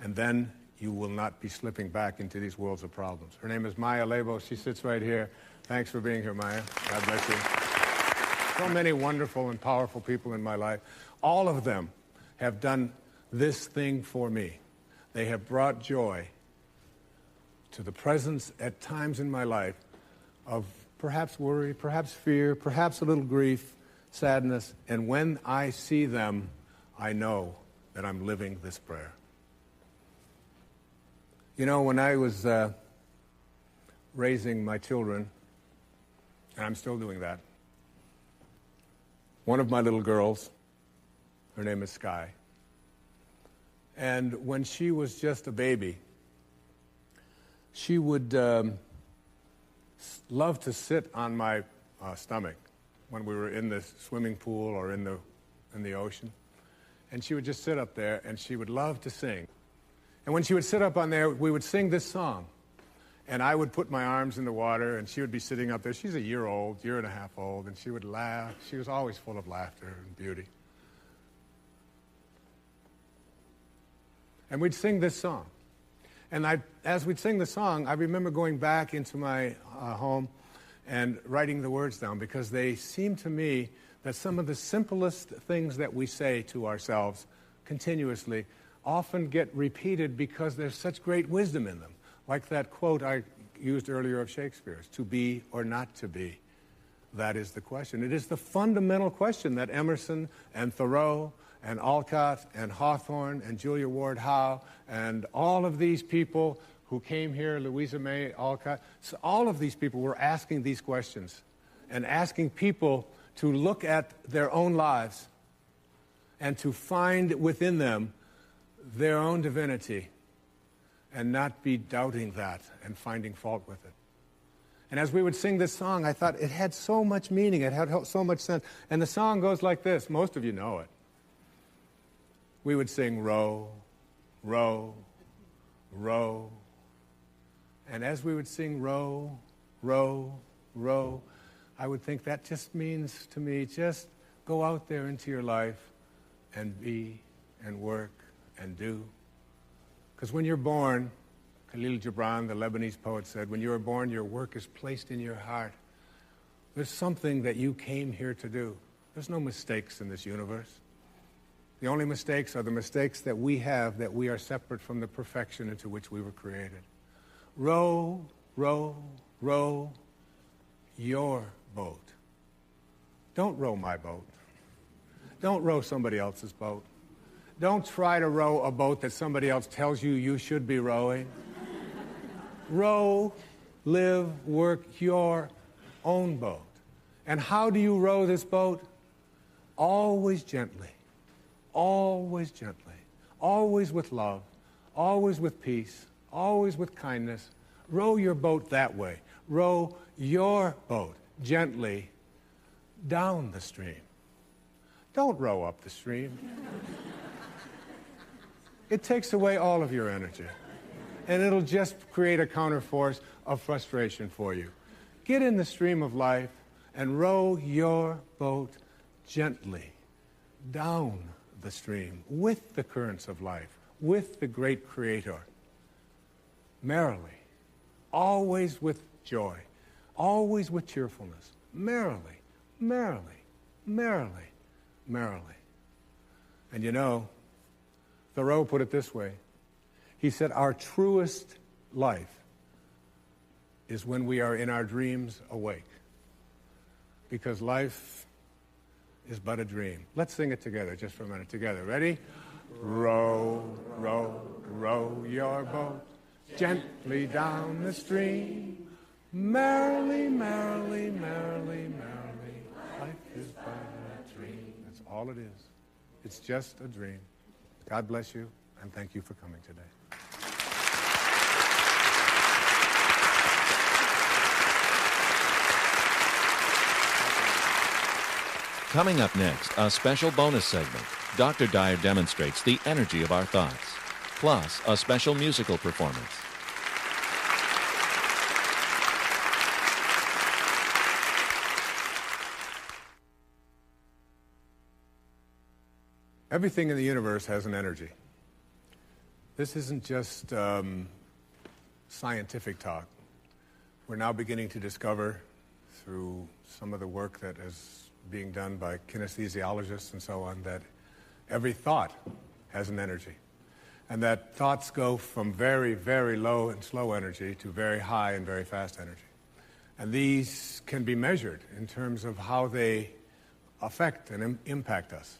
and then you will not be slipping back into these worlds of problems. Her name is Maya Lebo. She sits right here. Thanks for being here, Maya. God bless you. So many wonderful and powerful people in my life. All of them have done this thing for me. They have brought joy to the presence at times in my life of perhaps worry, perhaps fear, perhaps a little grief, sadness. And when I see them, I know that I'm living this prayer. You know, when I was raising my children, and I'm still doing that, one of my little girls, her name is Sky, and when she was just a baby, she would love to sit on my stomach when we were in the swimming pool or in the ocean. And she would just sit up there, and she would love to sing. And when she would sit up on there, we would sing this song. And I would put my arms in the water, and she would be sitting up there. She's a year and a half old, and she would laugh. She was always full of laughter and beauty. And we'd sing this song. And as we'd sing the song, I remember going back into my home and writing the words down, because they seemed to me that some of the simplest things that we say to ourselves continuously often get repeated because there's such great wisdom in them. Like that quote I used earlier of Shakespeare's, to be or not to be. That is the question. It is the fundamental question that Emerson and Thoreau and Alcott and Hawthorne and Julia Ward Howe and all of these people who came here, Louisa May Alcott, so all of these people were asking these questions and asking people to look at their own lives and to find within them their own divinity and not be doubting that and finding fault with it. And as we would sing this song, I thought it had so much meaning, it had so much sense. And the song goes like this. Most of you know it. We would sing, row, row, row. And as we would sing, row, row, row, I would think that just means to me, just go out there into your life and be and work and do. Because when you're born, Khalil Gibran, the Lebanese poet, said, when you are born, your work is placed in your heart. There's something that you came here to do. There's no mistakes in this universe. The only mistakes are the mistakes that we have, that we are separate from the perfection into which we were created. Row, row, row your boat. Don't row my boat. Don't row somebody else's boat. Don't try to row a boat that somebody else tells you you should be rowing. Row, live, work your own boat. And how do you row this boat? Always gently, always gently, always with love, always with peace, always with kindness. Row your boat that way. Row your boat gently down the stream. Don't row up the stream. It takes away all of your energy, and it'll just create a counterforce of frustration for you. Get in the stream of life and row your boat gently down the stream with the currents of life, with the great Creator, merrily, always with joy, always with cheerfulness, merrily, merrily, merrily, merrily. And you know, Thoreau put it this way. He said, our truest life is when we are in our dreams awake. Because life is but a dream. Let's sing it together, just for a minute. Together. Ready? Row, row, row your boat gently down the stream. Merrily, merrily, merrily, merrily. Life is but a dream. That's all it is. It's just a dream. God bless you, and thank you for coming today. Coming up next, a special bonus segment. Dr. Dyer demonstrates the energy of our thoughts, plus a special musical performance. Everything in the universe has an energy. This isn't just scientific talk. We're now beginning to discover through some of the work that is being done by kinesthesiologists and so on that every thought has an energy. And that thoughts go from very, very low and slow energy to very high and very fast energy. And these can be measured in terms of how they affect and impact us.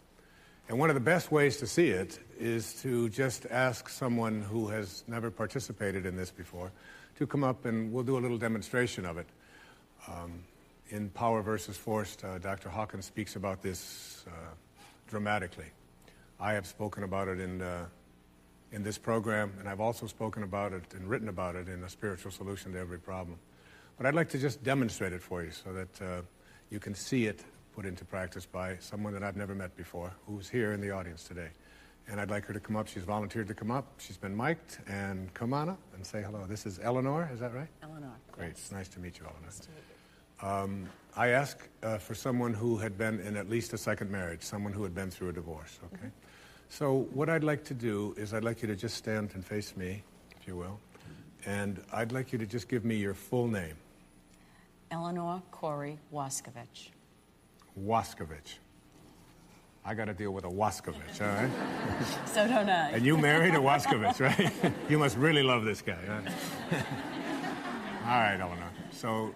And one of the best ways to see it is to just ask someone who has never participated in this before to come up, and we'll do a little demonstration of it. In Power versus Force, Dr. Hawkins speaks about this dramatically. I have spoken about it in this program, and I've also spoken about it and written about it in A Spiritual Solution to Every Problem. But I'd like to just demonstrate it for you so that you can see it put into practice by someone that I've never met before, who's here in the audience today. And I'd like her to come up. She's volunteered to come up. She's been mic'd. And come on up and say hello. This is Eleanor, is that right? Eleanor. Great. Yes. It's nice to meet you, Eleanor. Nice to meet you. I ask for someone who had been in at least a second marriage, someone who had been through a divorce, okay? So what I'd like to do is I'd like you to just stand and face me, if you will. And I'd like you to just give me your full name. Eleanor Corey Waskovich. Waskovich. I got to deal with a Waskovich, all right? So don't I. And you married a Waskovich, right? You must really love this guy, huh? All right, Eleanor. So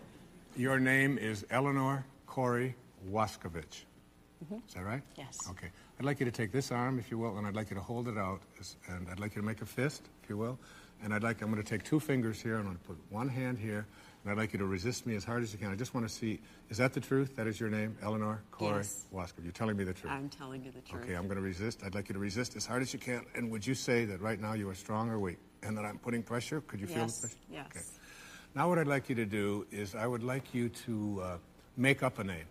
your name is Eleanor Corey Waskovich. Is that right? Yes. Okay. I'd like you to take this arm, if you will, and I'd like you to hold it out, and I'd like you to make a fist, if you will. And I'm going to take 2 fingers here, and I'm going to put one hand here, and I'd like you to resist me as hard as you can. I just want to see, is that the truth? That is your name, Eleanor Corey Waskovich? You're telling me the truth? I'm telling you the truth. Okay, I'm going to resist. I'd like you to resist as hard as you can. And would you say that right now you are strong or weak? And that I'm putting pressure? Could you feel the pressure? Yes. Okay. Now what I'd like you to do is I would like you to make up a name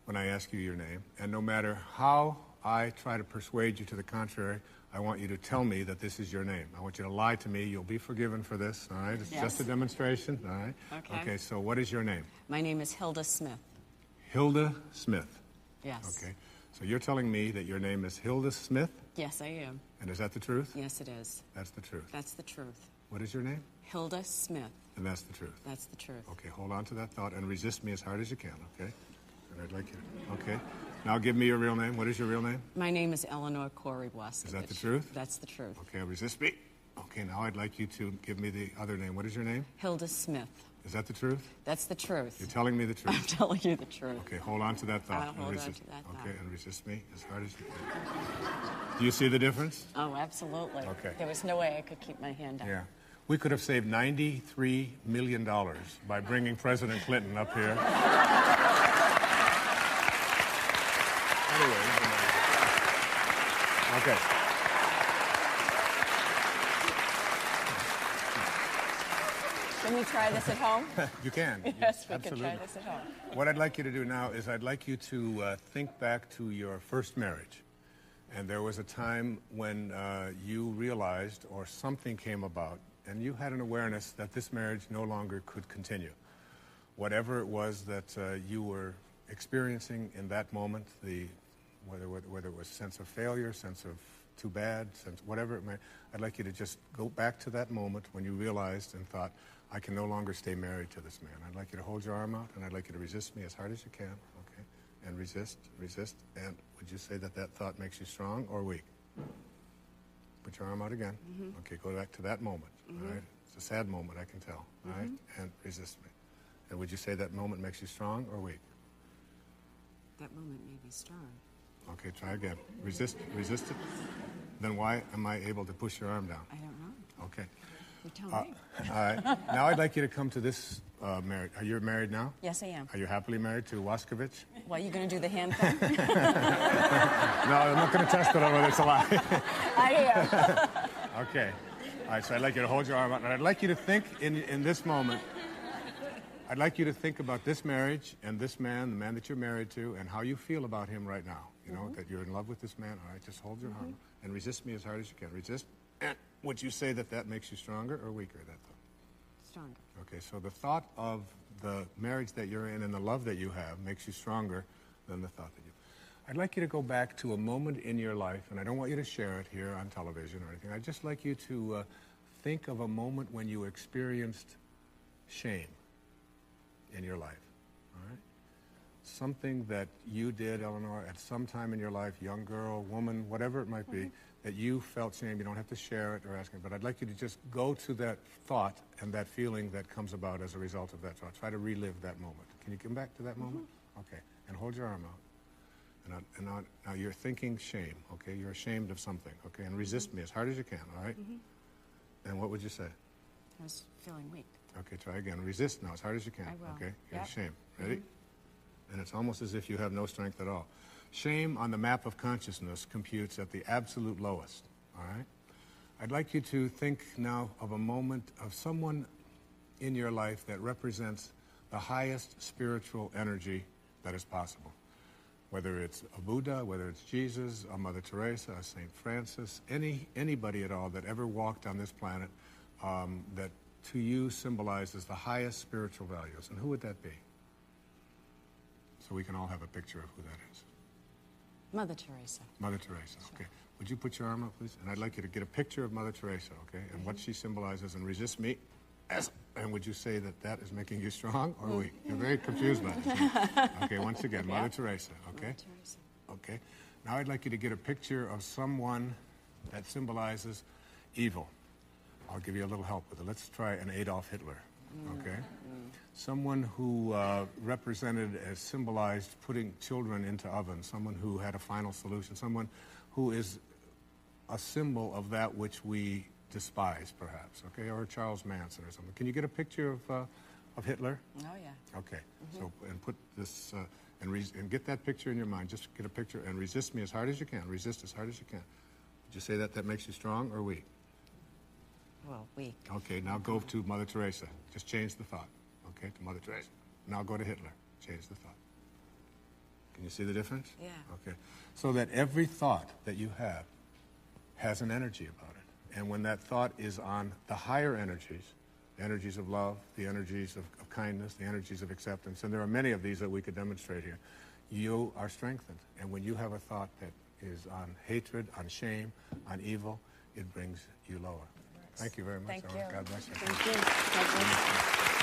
when I ask you your name. And no matter how I try to persuade you to the contrary, I want you to tell me that this is your name. I want you to lie to me. You'll be forgiven for this, all right? It's just a demonstration, all right? Okay. Okay, so what is your name? My name is Hilda Smith. Hilda Smith. Yes. Okay. So you're telling me that your name is Hilda Smith? Yes, I am. And is that the truth? Yes, it is. That's the truth. That's the truth. What is your name? Hilda Smith. And that's the truth. That's the truth. Okay, hold on to that thought and resist me as hard as you can, okay? And I'd like you to, okay. Now give me your real name. What is your real name? My name is Eleanor Corey Waskovich. Is that the truth? That's the truth. Okay, resist me. Okay, now I'd like you to give me the other name. What is your name? Hilda Smith. Is that the truth? That's the truth. You're telling me the truth. I'm telling you the truth. Okay, hold on to that thought. I'll and hold on resist. to that thought. Okay, and resist me as hard as you can. Do you see the difference? Oh, absolutely. Okay. There was no way I could keep my hand up. Yeah. We could have saved $93 million by bringing President Clinton up here. Anyway, okay. Can we try this at home? You can. Yes, we absolutely. can try this at home. What I'd like you to do now is I'd like you to think back to your first marriage. And there was a time when you realized or something came about and you had an awareness that this marriage no longer could continue. Whatever it was that you were experiencing in that moment, whether it was sense of failure, sense of too bad, sense whatever it may, I'd like you to just go back to that moment when you realized and thought, I can no longer stay married to this man. I'd like you to hold your arm out, and I'd like you to resist me as hard as you can, okay? And resist, and would you say that that thought makes you strong or weak? Put your arm out again. Mm-hmm. Okay, go back to that moment, all right? It's a sad moment, I can tell, all right? And resist me. And would you say that moment makes you strong or weak? That moment made me strong. Okay, try again. Resist it. Then why am I able to push your arm down? I don't know. Okay. You tell me. All right. Now I'd like you to come to this marriage. Are you married now? Yes, I am. Are you happily married to Waskovich? What, you going to do the hand thing? No, I'm not going to test it on whether it's a lie. I am. Okay. All right, so I'd like you to hold your arm out. And I'd like you to think in this moment, I'd like you to think about this marriage and this man, the man that you're married to, and how you feel about him right now. You know, that you're in love with this man. All right, just hold your arm and resist me as hard as you can. Resist. And would you say that that makes you stronger or weaker, that thought? Stronger. Okay, so the thought of the marriage that you're in and the love that you have makes you stronger than the thought that you... I'd like you to go back to a moment in your life, and I don't want you to share it here on television or anything. I'd just like you to think of a moment when you experienced shame in your life, all right? Something that you did, Eleanor, at some time in your life, young girl, woman, whatever it might be, that you felt shame. You don't have to share it or ask it, but I'd like you to just go to that thought and that feeling that comes about as a result of that thought. Try to relive that moment. Can you come back to that moment? Okay, and hold your arm out. And now you're thinking shame, okay? You're ashamed of something, okay? And resist me as hard as you can, all right? And what would you say? I was feeling weak. Okay, try again. Resist now as hard as you can, I will. okay? You're Yep. ashamed. Ready? And it's almost as if you have no strength at all. Shame on the map of consciousness computes at the absolute lowest, all right? I'd like you to think now of a moment of someone in your life that represents the highest spiritual energy that is possible. Whether it's a Buddha, whether it's Jesus, a Mother Teresa, a St. Francis, anybody at all that ever walked on this planet that to you symbolizes the highest spiritual values. And who would that be? So we can all have a picture of who that is. Mother Teresa. Mother Teresa, okay. Would you put your arm up, please? And I'd like you to get a picture of Mother Teresa, okay, and what she symbolizes, and resist me. And would you say that that is making you strong or weak? You're very confused by this. Okay, once again, Mother Teresa, okay? Mother Teresa. Okay. Now I'd like you to get a picture of someone that symbolizes evil. I'll give you a little help with it. Let's try an Adolf Hitler, okay? Someone who represented as symbolized putting children into ovens, someone who had a final solution, someone who is a symbol of that which we despise, perhaps, okay? Or Charles Manson or something. Can you get a picture of Hitler? Oh, yeah. Okay. So, and put this, and get that picture in your mind. Just get a picture and resist me as hard as you can. Resist as hard as you can. Would you say that that makes you strong or weak? Well, weak. Okay, now go to Mother Teresa. Just change the thought, okay, to Mother Teresa. Now go to Hitler. Change the thought. Can you see the difference? Yeah. Okay. So that every thought that you have has an energy about it. And when that thought is on the higher energies, the energies of love, the energies of kindness, the energies of acceptance, and there are many of these that we could demonstrate here, you are strengthened. And when you have a thought that is on hatred, on shame, on evil, it brings you lower. Thank you very much. Thank Ellen. you. God bless you. Thank you. God bless you.